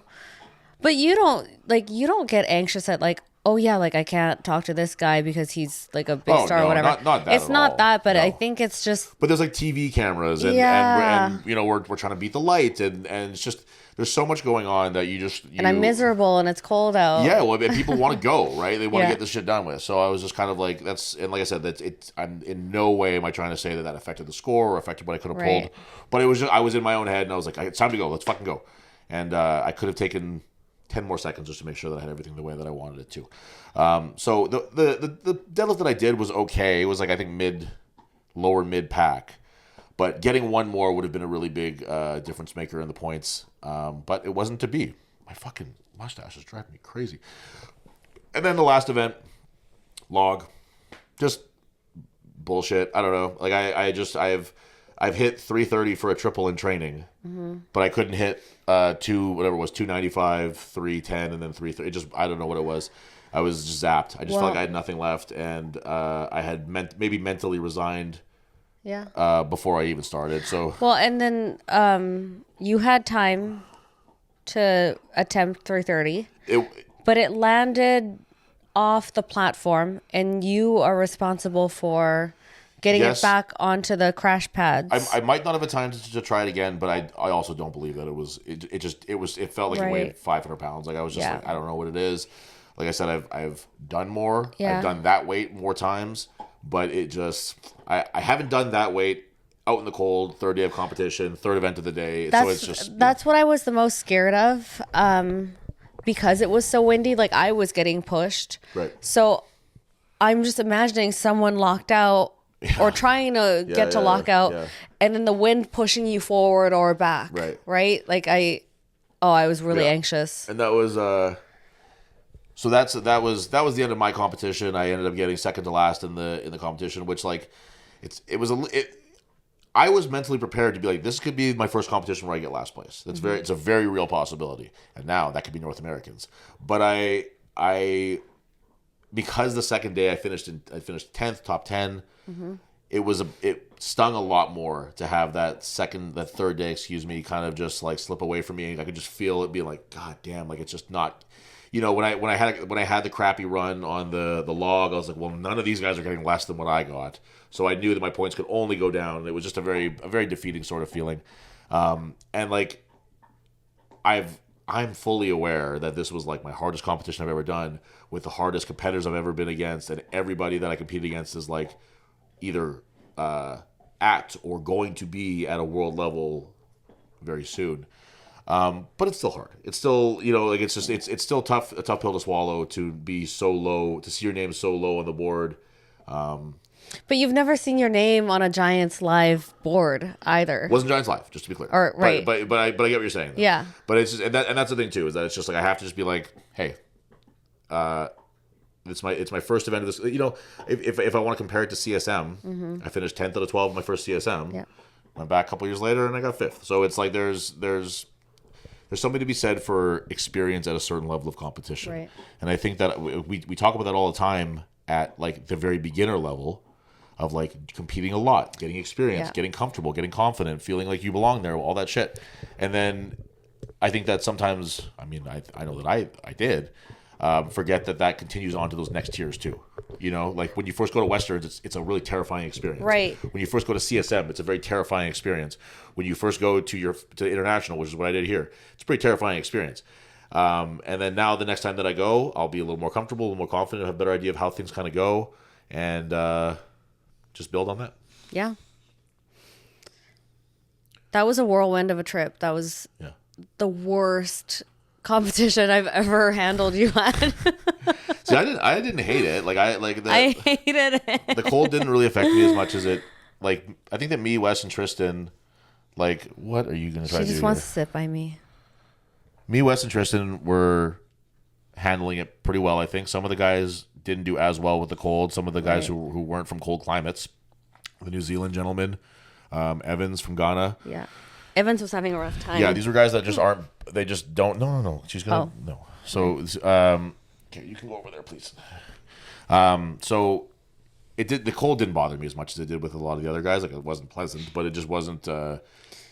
But you don't get anxious at like, oh yeah, like I can't talk to this guy because he's like a big star or whatever. Not that it's not all. that, but No. I think it's just. But there's like TV cameras and we're trying to beat the light and it's just there's so much going on that and I'm miserable and it's cold out. Yeah, well, and people want to go, right? They want to get this shit done with. So I was just kind of like and like I said, I'm in no way am I trying to say that affected the score or affected what I could have pulled. But it was just I was in my own head and I was like, it's time to go. Let's fucking go. And I could have taken 10 more seconds just to make sure that I had everything the way that I wanted it to. So the deadlift that I did was okay. It was like I think lower mid pack, but getting one more would have been a really big difference maker in the points. But it wasn't to be. My fucking mustache is driving me crazy. And then the last event, log, just bullshit. I don't know. Like I've hit 330 for a triple in training, but I couldn't hit 295, 310, and then 330. It just I don't know what it was. I was just zapped. I just felt like I had nothing left, and I had maybe mentally resigned. Yeah. Before I even started. So. Well, and then you had time to attempt 330, but it landed off the platform, and you are responsible for getting it back onto the crash pads. I might not have had time to try it again, but I also don't believe that it felt like it weighed 500 pounds. Like I was just like, I don't know what it is. Like I said, I've done more. Yeah. I've done that weight more times, but it just, I haven't done that weight out in the cold, third day of competition, third event of the day. That's, so it's just that's what I was the most scared of, because it was so windy. Like I was getting pushed. Right. So I'm just imagining someone locked out or trying to get to lockout, and then the wind pushing you forward or back. Right. Like I was really anxious. And that was so that was the end of my competition. I ended up getting second to last in the competition, which like I was mentally prepared to be like, this could be my first competition where I get last place. It's a very real possibility. And now that could be North Americans. But I because the second day I finished 10th, top 10. It stung a lot more to have that third day, kind of just like slip away from me. I could just feel it being like, God damn, like it's just not. When I had the crappy run on the log, I was like, well, none of these guys are getting less than what I got. So I knew that my points could only go down. It was just a very defeating sort of feeling. And like I'm fully aware that this was like my hardest competition I've ever done, with the hardest competitors I've ever been against, and everybody that I competed against is like either at or going to be at a world level very soon. But it's still hard. It's still, like it's still a tough pill to swallow to be so low, to see your name so low on the board. But you've never seen your name on a Giants live board either. Wasn't Giants live, just to be clear. Or, right. But I get what you're saying. Though. Yeah. But it's just, and that's the thing too, is that it's just like I have to just be like, hey, it's my first event of this. If I want to compare it to CSM, I finished 10th out of 12 in my first CSM. Yeah. Went back a couple years later and I got 5th. So it's like there's something to be said for experience at a certain level of competition. Right. And I think that we talk about that all the time at like the very beginner level of like competing a lot, getting experience, getting comfortable, getting confident, feeling like you belong there, all that shit. And then I think that sometimes, I know that I did forget that continues on to those next tiers too. Like when you first go to Westerns, it's a really terrifying experience. Right. When you first go to CSM, it's a very terrifying experience. When you first go to international, which is what I did here, it's a pretty terrifying experience. And then now the next time that I go, I'll be a little more comfortable, a little more confident, have a better idea of how things kind of go, and just build on that. Yeah. That was a whirlwind of a trip. That was the worst competition I've ever handled you at. See, I didn't hate it. Like I hated it. The cold didn't really affect me as much as it. Like I think that me, Wes, and Tristan. Like, what are you gonna try to do? She just wants to sit by me. Me, Wes, and Tristan were handling it pretty well. I think some of the guys didn't do as well with the cold. Some of the guys who weren't from cold climates, the New Zealand gentleman, Evans from Ghana. Yeah, Evans was having a rough time. Yeah, these were guys that just aren't. They just don't. No. She's gonna no. So, okay, you can go over there, please. So, the cold didn't bother me as much as it did with a lot of the other guys. Like it wasn't pleasant, but it just wasn't.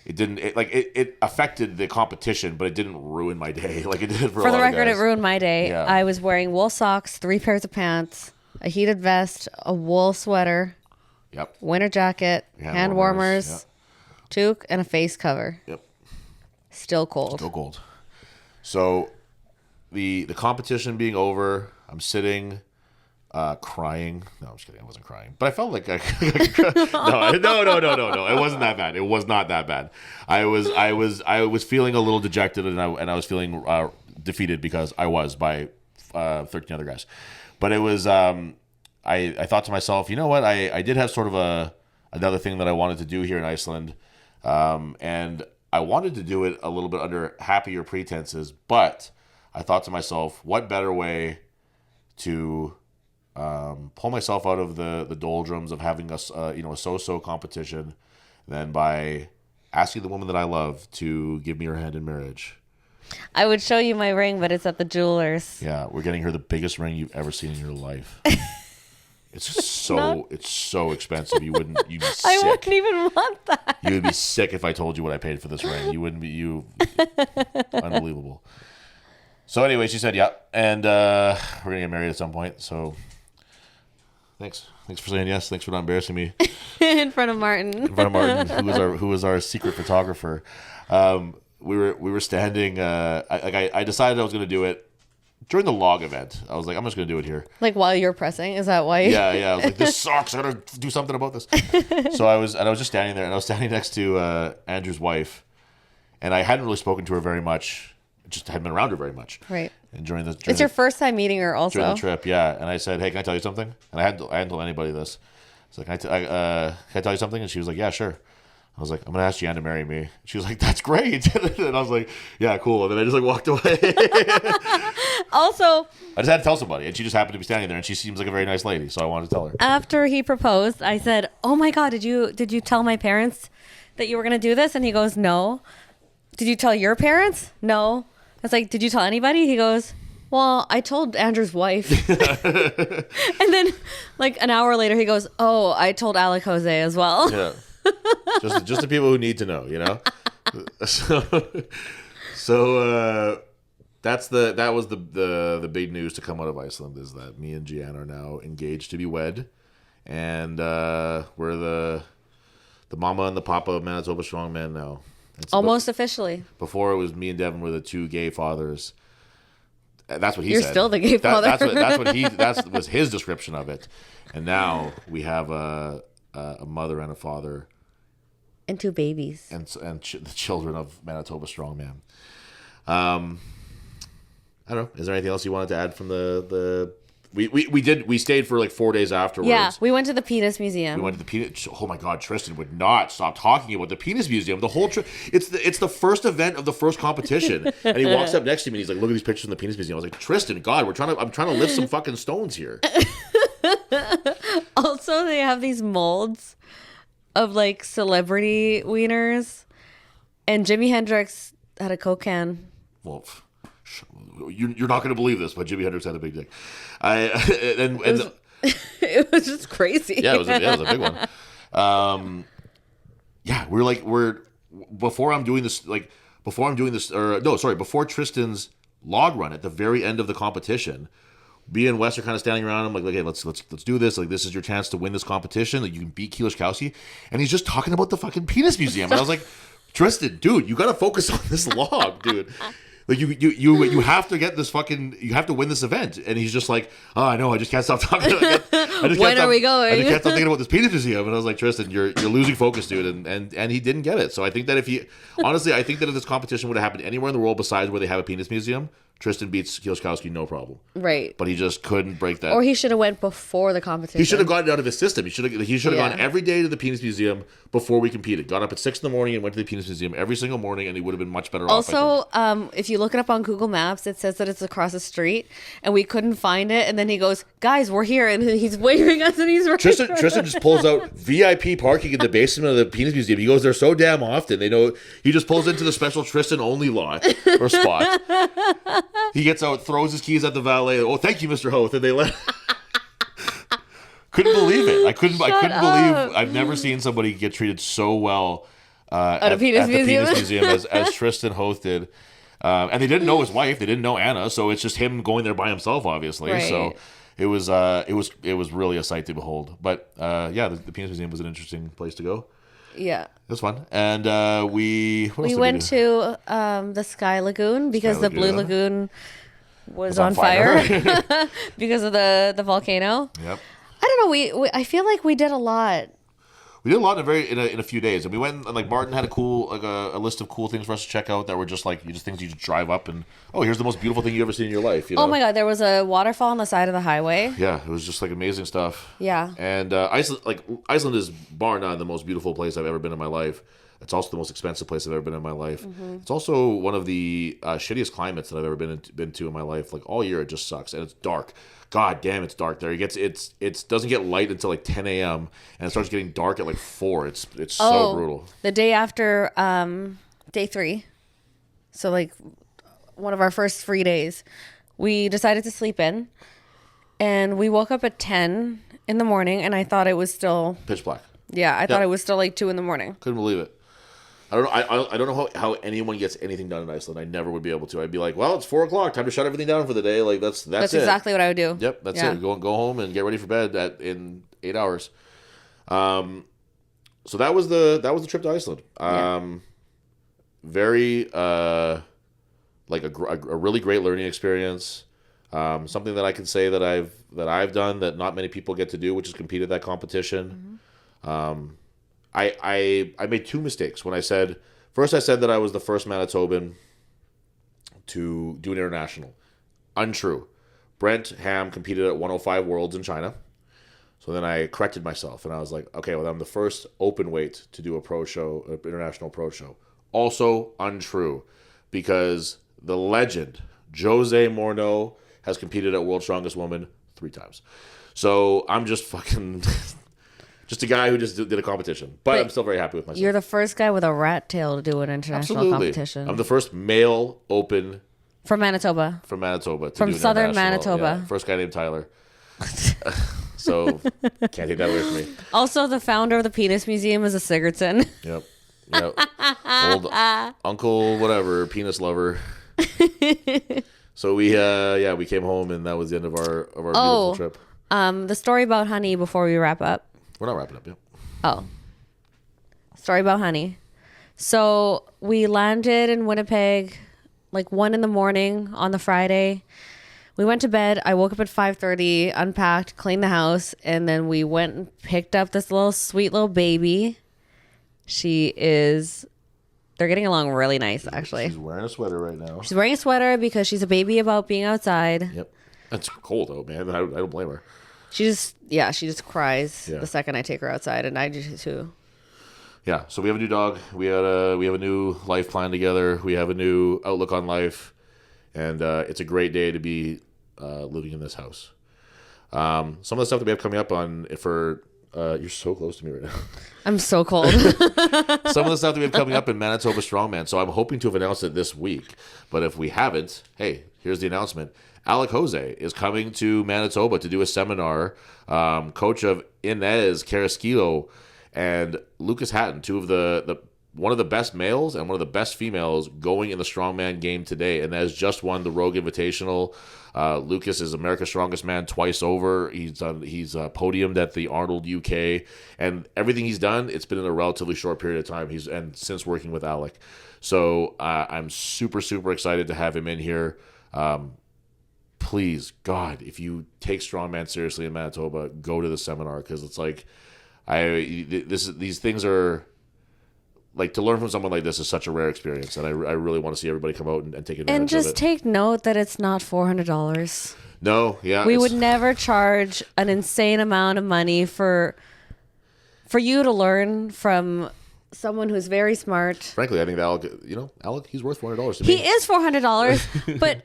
It affected the competition, but it didn't ruin my day like it did for a lot the of record, guys. It ruined my day. Yeah. I was wearing wool socks, 3 pairs of pants, a heated vest, a wool sweater, winter jacket, hand warmers, toque, and a face cover. Still cold. So the competition being over, I'm sitting crying. No, I'm just kidding. I wasn't crying, but I felt like I no. It wasn't that bad. It was not that bad. I was feeling a little dejected, and I was feeling defeated because I was by 13 other guys. But it was I thought to myself, you know what? I did have sort of another thing that I wanted to do here in Iceland, and I wanted to do it a little bit under happier pretenses. But I thought to myself, what better way to pull myself out of the doldrums of having a so-so competition than by asking the woman that I love to give me her hand in marriage. I would show you my ring, but it's at the jeweler's. Yeah, we're getting her the biggest ring you've ever seen in your life. It's so expensive. You'd be sick. I wouldn't even want that. You would be sick if I told you what I paid for this ring. You wouldn't be unbelievable. So anyway, she said, yeah, and we're gonna get married at some point. So thanks for saying yes. Thanks for not embarrassing me in front of Martin. Who was our secret photographer. We were standing. I decided I was gonna do it during the log event, I was like, I'm just gonna do it here. Like while you're pressing, is that why? Yeah. I was like, this sucks. I gotta do something about this. So I was just standing there, and I was standing next to Andrew's wife, and I hadn't really spoken to her very much. Just hadn't been around her very much. Right. And it's your first time meeting her, also. During the trip, yeah. And I said, hey, can I tell you something? And I hadn't told anybody this. It's like, can I tell you something? And she was like, yeah, sure. I was like, I'm gonna ask Jian to marry me. She was like, that's great. And I was like, yeah, cool. And then I just like walked away. Also, I just had to tell somebody, and she just happened to be standing there, and she seems like a very nice lady, so I wanted to tell her. After he proposed, I said, oh my God, did you tell my parents that you were gonna do this? And he goes, no. Did you tell your parents? No. I was like, did you tell anybody? He goes, well, I told Andrew's wife. And then like an hour later, he goes, oh, I told Alec Jose as well. Yeah. Just the people who need to know, you know. So that was the big news to come out of Iceland, is that me and Jian are now engaged to be wed, and we're the mama and the papa of Manitoba Strongman now. Almost officially. Before, it was me and Devin were the two gay fathers. That's what he said. You're still the gay father. That was his description of it. And now we have a mother and a father. And two babies. And the children of Manitoba Strongman. I don't know. Is there anything else you wanted to add from the we stayed for like 4 days afterwards. Yeah, we went to the Penis Museum. We went to the penis. Oh my God, Tristan would not stop talking about the Penis Museum. The whole trip. It's the first event of the first competition, and he walks up next to me and he's like, "Look at these pictures from the Penis Museum." I was like, "Tristan, God, I'm trying to lift some fucking stones here." Also, they have these molds of like celebrity wieners, and Jimi Hendrix had a Coke can. Well, you're not going to believe this, but Jimi Hendrix had a big dick. It was just crazy. Yeah, it was a big one. Before Tristan's log run at the very end of the competition, me and Wes are kind of standing around him like, hey, let's do this. Like, this is your chance to win this competition. Like, you can beat Kielskowski. And he's just talking about the fucking Penis Museum. And I was like, Tristan, dude, you got to focus on this log, dude. Like, you have to get this you have to win this event. And he's just like, oh, I know, I just can't stop talking. When are we going? I just can't stop thinking about this Penis Museum. And I was like, Tristan, you're losing focus, dude. And he didn't get it. So I think that if this competition would have happened anywhere in the world besides where they have a Penis Museum, Tristan beats Kielskowski, no problem. Right. But he just couldn't break that. Or he should have went before the competition. He should have gotten it out of his system. He should have gone every day to the Penis Museum before we competed. Got up at 6 a.m. and went to the Penis Museum every single morning, and he would have been much better off. Also, if you look it up on Google Maps, it says that it's across the street, and we couldn't find it. And then he goes, "Guys, we're here," and he's waving us, and he's right. Tristan just pulls out VIP parking in the basement of the Penis Museum. He goes there so damn often. They know he just pulls into the special Tristan only lot or spot. He gets out, throws his keys at the valet. Oh, thank you, Mr. Hoth. And they let. Couldn't believe it. I couldn't believe. I've never seen somebody get treated so well at the Penis Museum as Tristan Hoth did. And they didn't know his wife. They didn't know Anna. So it's just him going there by himself, obviously. Right. So it was really a sight to behold. But the Penis Museum was an interesting place to go. Yeah. It was fun. And we went to the Sky Lagoon because the Blue Lagoon was on fire because of the volcano. Yep. I don't know. I feel like we did a lot. We did a lot in a few days, and we went and like Martin had a list of cool things for us to check out that were just like things you just drive up and here's the most beautiful thing you ever seen in your life. You know? Oh my God, there was a waterfall on the side of the highway. Yeah, it was just like amazing stuff. Yeah, and Iceland is bar none the most beautiful place I've ever been in my life. It's also the most expensive place I've ever been in my life. Mm-hmm. It's also one of the shittiest climates that I've ever been to in my life. Like all year, it just sucks, and it's dark. God damn, it's dark there. It doesn't get light until like 10 a.m. and it starts getting dark at like 4. It's so brutal. The day after day 3, so like one of our first free days, we decided to sleep in, and we woke up at 10 in the morning, and I thought it was still pitch black. Yeah, I thought it was still like 2 in the morning. Couldn't believe it. I don't know. I don't know how anyone gets anything done in Iceland. I never would be able to. I'd be like, well, it's 4 o'clock. Time to shut everything down for the day. Like that's it. Exactly what I would do. Yep, that's it. Go home and get ready for bed in 8 hours. So that was the trip to Iceland. Very like a really great learning experience. Something that I can say that I've done that not many people get to do, which is compete at that competition. I made two mistakes when I said that I was the first Manitoban to do an international. Untrue. Brent Ham competed at 105 Worlds in China. So then I corrected myself and I was like, okay, well, I'm the first open weight to do a pro show, an international pro show. Also untrue, because the legend, Jose Morneau, has competed at World's Strongest Woman 3 times. So I'm just fucking... just a guy who just did a competition. But I'm still very happy with myself. You're the first guy with a rat tail to do an international competition. I'm the first male open... From Manitoba. From Manitoba. From southern Manitoba. Yeah, first guy named Tyler. So, can't take that away from me. Also, the founder of the Penis Museum is a Sigurdsson. Yep. Old uncle, whatever, penis lover. So we came home and that was the end of our beautiful trip. The story about Honey before we wrap up. We're not wrapping up yet. Oh. Story about Honey. So we landed in Winnipeg like 1 a.m. on the Friday. We went to bed. I woke up at 5:30, unpacked, cleaned the house, and then we went and picked up this sweet little baby. They're getting along really nice, actually. She's wearing a sweater right now. She's wearing a sweater because she's a baby about being outside. Yep. It's cold though, man. I don't blame her. She just cries the second I take her outside, and I do too. Yeah, so we have a new dog. We have a new life plan together. We have a new outlook on life, and it's a great day to be living in this house. Some of the stuff that we have coming up you're so close to me right now. I'm so cold. Some of the stuff that we have coming up in Manitoba Strongman. So I'm hoping to have announced it this week, but if we haven't, hey, here's the announcement. Alec Jose is coming to Manitoba to do a seminar. Coach of Inez Carrasquillo and Lucas Hatton, two of one of the best males and one of the best females going in the strongman game today. And that has just won the Rogue Invitational. Lucas is America's Strongest Man twice over. He's podiumed at the Arnold UK, and everything he's done, it's been in a relatively short period of time. And since working with Alec, so I'm super excited to have him in here. Please, God, if you take strongman seriously in Manitoba, go to the seminar, because it's like these things are. Like, to learn from someone like this is such a rare experience, and I really want to see everybody come out and take advantage of it. And just take note that it's not $400. No, yeah. We would never charge an insane amount of money for you to learn from someone who's very smart. Frankly, I think that Alec, he's worth $400 to me. He is $400, but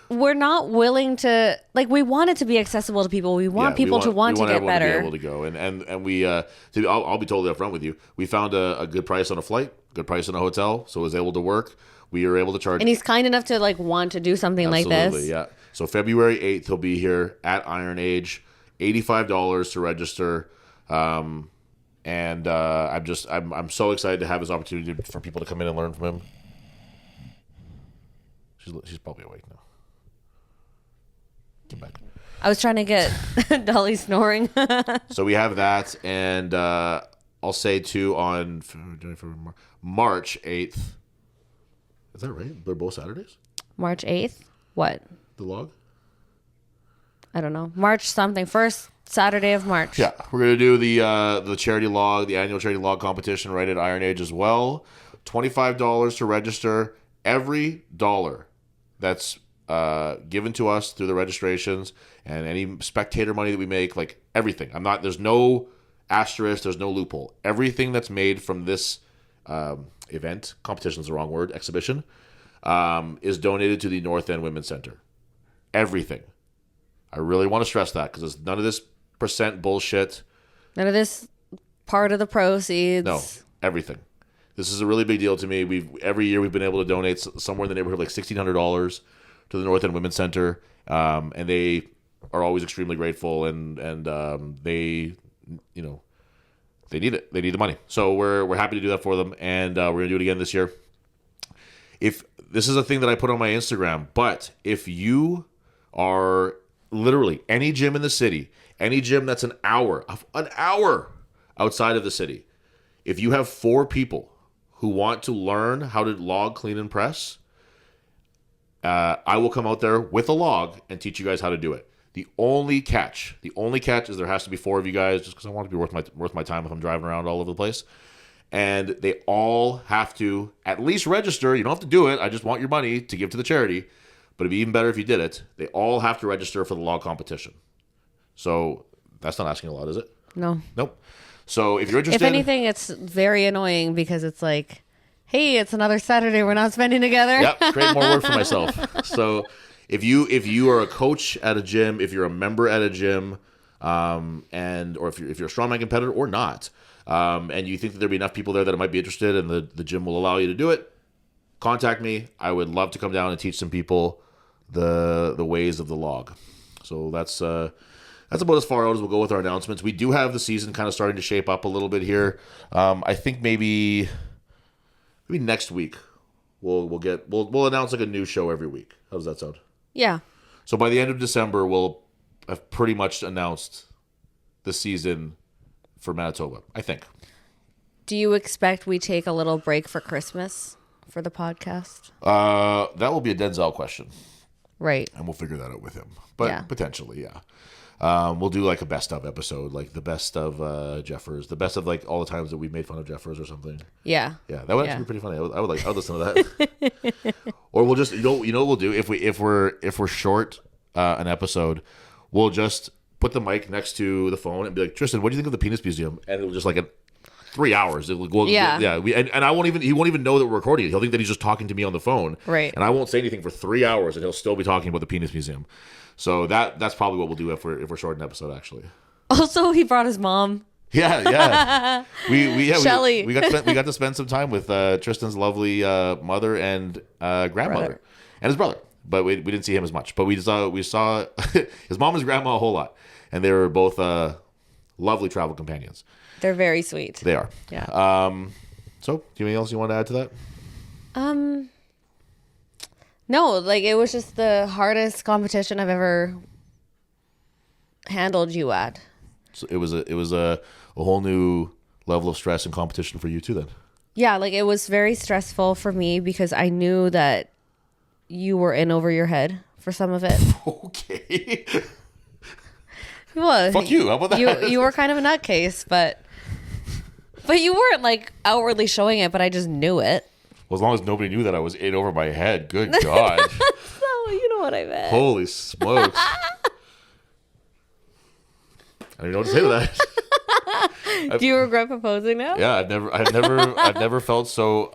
we're not willing to, we want it to be accessible to people. We want people to want to get better. To be able to go, and we I'll be totally upfront with you. We found a good price on a flight, good price on a hotel, so it was able to work. We were able to charge. And he's kind enough to want to do something like this. Absolutely, yeah. So February 8th, he'll be here at Iron Age. $85 to register. I'm so excited to have this opportunity for people to come in and learn from him. She's probably awake now. Get back. I was trying to get Dolly snoring. So we have that, and I'll say too on March 8th. Is that right? They're both Saturdays? March 8th? What? The log? I don't know. March something. First Saturday of March. Yeah. We're going to do the charity log, the annual charity log competition right at Iron Age as well. $25 to register. Every dollar that's given to us through the registrations and any spectator money that we make, everything. There's no asterisk, there's no loophole. Everything that's made from this event, competition is the wrong word, exhibition, is donated to the North End Women's Center. Everything. I really want to stress that, because it's none of this percent bullshit. None of this part of the proceeds. No, everything. This is a really big deal to me. Every year we've been able to donate somewhere in the neighborhood of $1,600 to the North End Women's Center, and they are always extremely grateful, and they need it. They need the money, so we're happy to do that for them, and we're gonna do it again this year. If this is a thing that I put on my Instagram, but if you are literally any gym in the city, any gym that's an hour outside of the city, if you have 4 people who want to learn how to log, clean, and press, I will come out there with a log and teach you guys how to do it. The only catch is there has to be 4 of you guys, just because I want it to be worth my time if I'm driving around all over the place. And they all have to at least register. You don't have to do it. I just want your money to give to the charity. But it'd be even better if you did it. They all have to register for the log competition. So that's not asking a lot, is it? No. Nope. So if you're interested... If anything, it's very annoying because it's like, hey, it's another Saturday we're not spending together. Yep, create more work for myself. So if you are a coach at a gym, if you're a member at a gym, or if you're a strongman competitor or not, and you think that there'll be enough people there that it might be interested and the gym will allow you to do it, contact me. I would love to come down and teach some people the ways of the log. So that's about as far out as we'll go with our announcements. We do have the season kind of starting to shape up a little bit here. I think maybe next week we'll announce like a new show every week. How does that sound? Yeah. So by the end of December, we'll have pretty much announced the season for Manitoba, I think. Do you expect we take a little break for Christmas for the podcast? That will be a Denzel question. Right. And we'll figure that out with him. But yeah. Potentially, yeah. We'll do like a best of episode, like the best of Jeffers, the best of like all the times that we made fun of Jeffers or something. Yeah. Yeah, that would actually be pretty funny. I would listen to that. Or we'll just you know what we'll do if we're short an episode, we'll just put the mic next to the phone and be like, Tristan, what do you think of the Penis Museum? And it'll just like 3 hours. He won't even know that we're recording it. He'll think that he's just talking to me on the phone. Right. And I won't say anything for 3 hours, and he'll still be talking about the Penis Museum. So that's probably what we'll do if we're short an episode, actually. Also, he brought his mom. Yeah. Shelly. We got to spend some time with Tristan's lovely mother and grandmother and his brother. But we didn't see him as much. But we saw his mom and his grandma a whole lot, and they were both lovely travel companions. They're very sweet. They are. Yeah. So, do you have anything else you want to add to that? No, like it was just the hardest competition I've ever handled you at. So it was a whole new level of stress and competition for you too then. Yeah, like it was very stressful for me because I knew that you were in over your head for some of it. Okay. Well, fuck you. How about that? You were kind of a nutcase, but you weren't like outwardly showing it, but I just knew it. Well, as long as nobody knew that I was in over my head. Good God. So, you know what I meant. Holy smokes. I don't even know what to say to that. Do you regret proposing now? Yeah, I've never felt so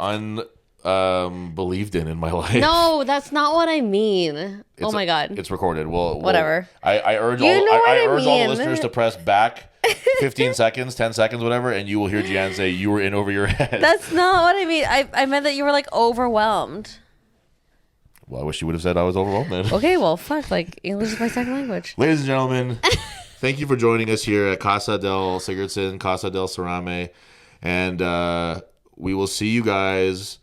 believed in my life. No, that's not what I mean. Oh my God. It's recorded. Well, whatever. I urge all the listeners to press back 15 seconds, 10 seconds, whatever, and you will hear Jian say you were in over your head. That's not what I mean. I meant that you were like overwhelmed. Well, I wish you would have said I was overwhelmed then. Okay, well, fuck. Like, English is my second language. Ladies and gentlemen, thank you for joining us here at Casa del Sigurdsson, Casa del Cerame, and we will see you guys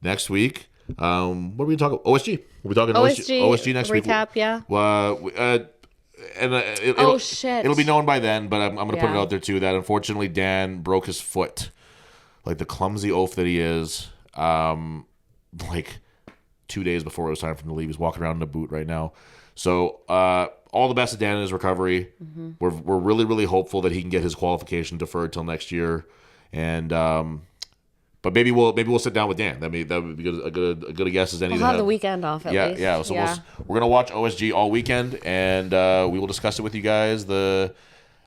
next week. What are we going to talk about? OSG. We'll be talking OSG next week. Recap, yeah. It'll be known by then, but I'm going to put it out there too that unfortunately Dan broke his foot. Like the clumsy oaf that he is. Like 2 days before it was time for him to leave. He's walking around in a boot right now. So all the best to Dan in his recovery. Mm-hmm. We're really, really hopeful that he can get his qualification deferred till next year. And but maybe we'll sit down with Dan. That would be a good guess as any. We'll have the weekend off at least. Yeah. So we're gonna watch OSG all weekend, and we will discuss it with you guys.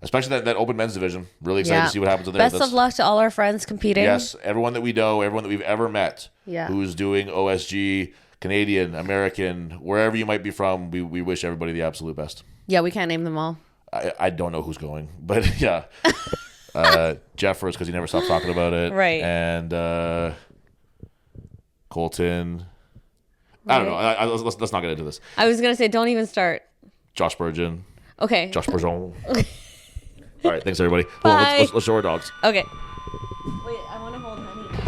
Especially that open men's division. Really excited to see what happens in there. Best of luck to all our friends competing. Yes, everyone that we know, everyone that we've ever met, who's doing OSG, Canadian, American, wherever you might be from, we wish everybody the absolute best. Yeah, we can't name them all. I don't know who's going, but yeah. Jeffers, because he never stops talking about it. Right. And Colton. Right. I don't know. Let's not get into this. I was going to say, don't even start. Josh Burgeon. Okay. Josh Burgeon. Okay. All right. Thanks, everybody. Bye. Let's show our dogs. Okay. Wait, I want to hold Honey.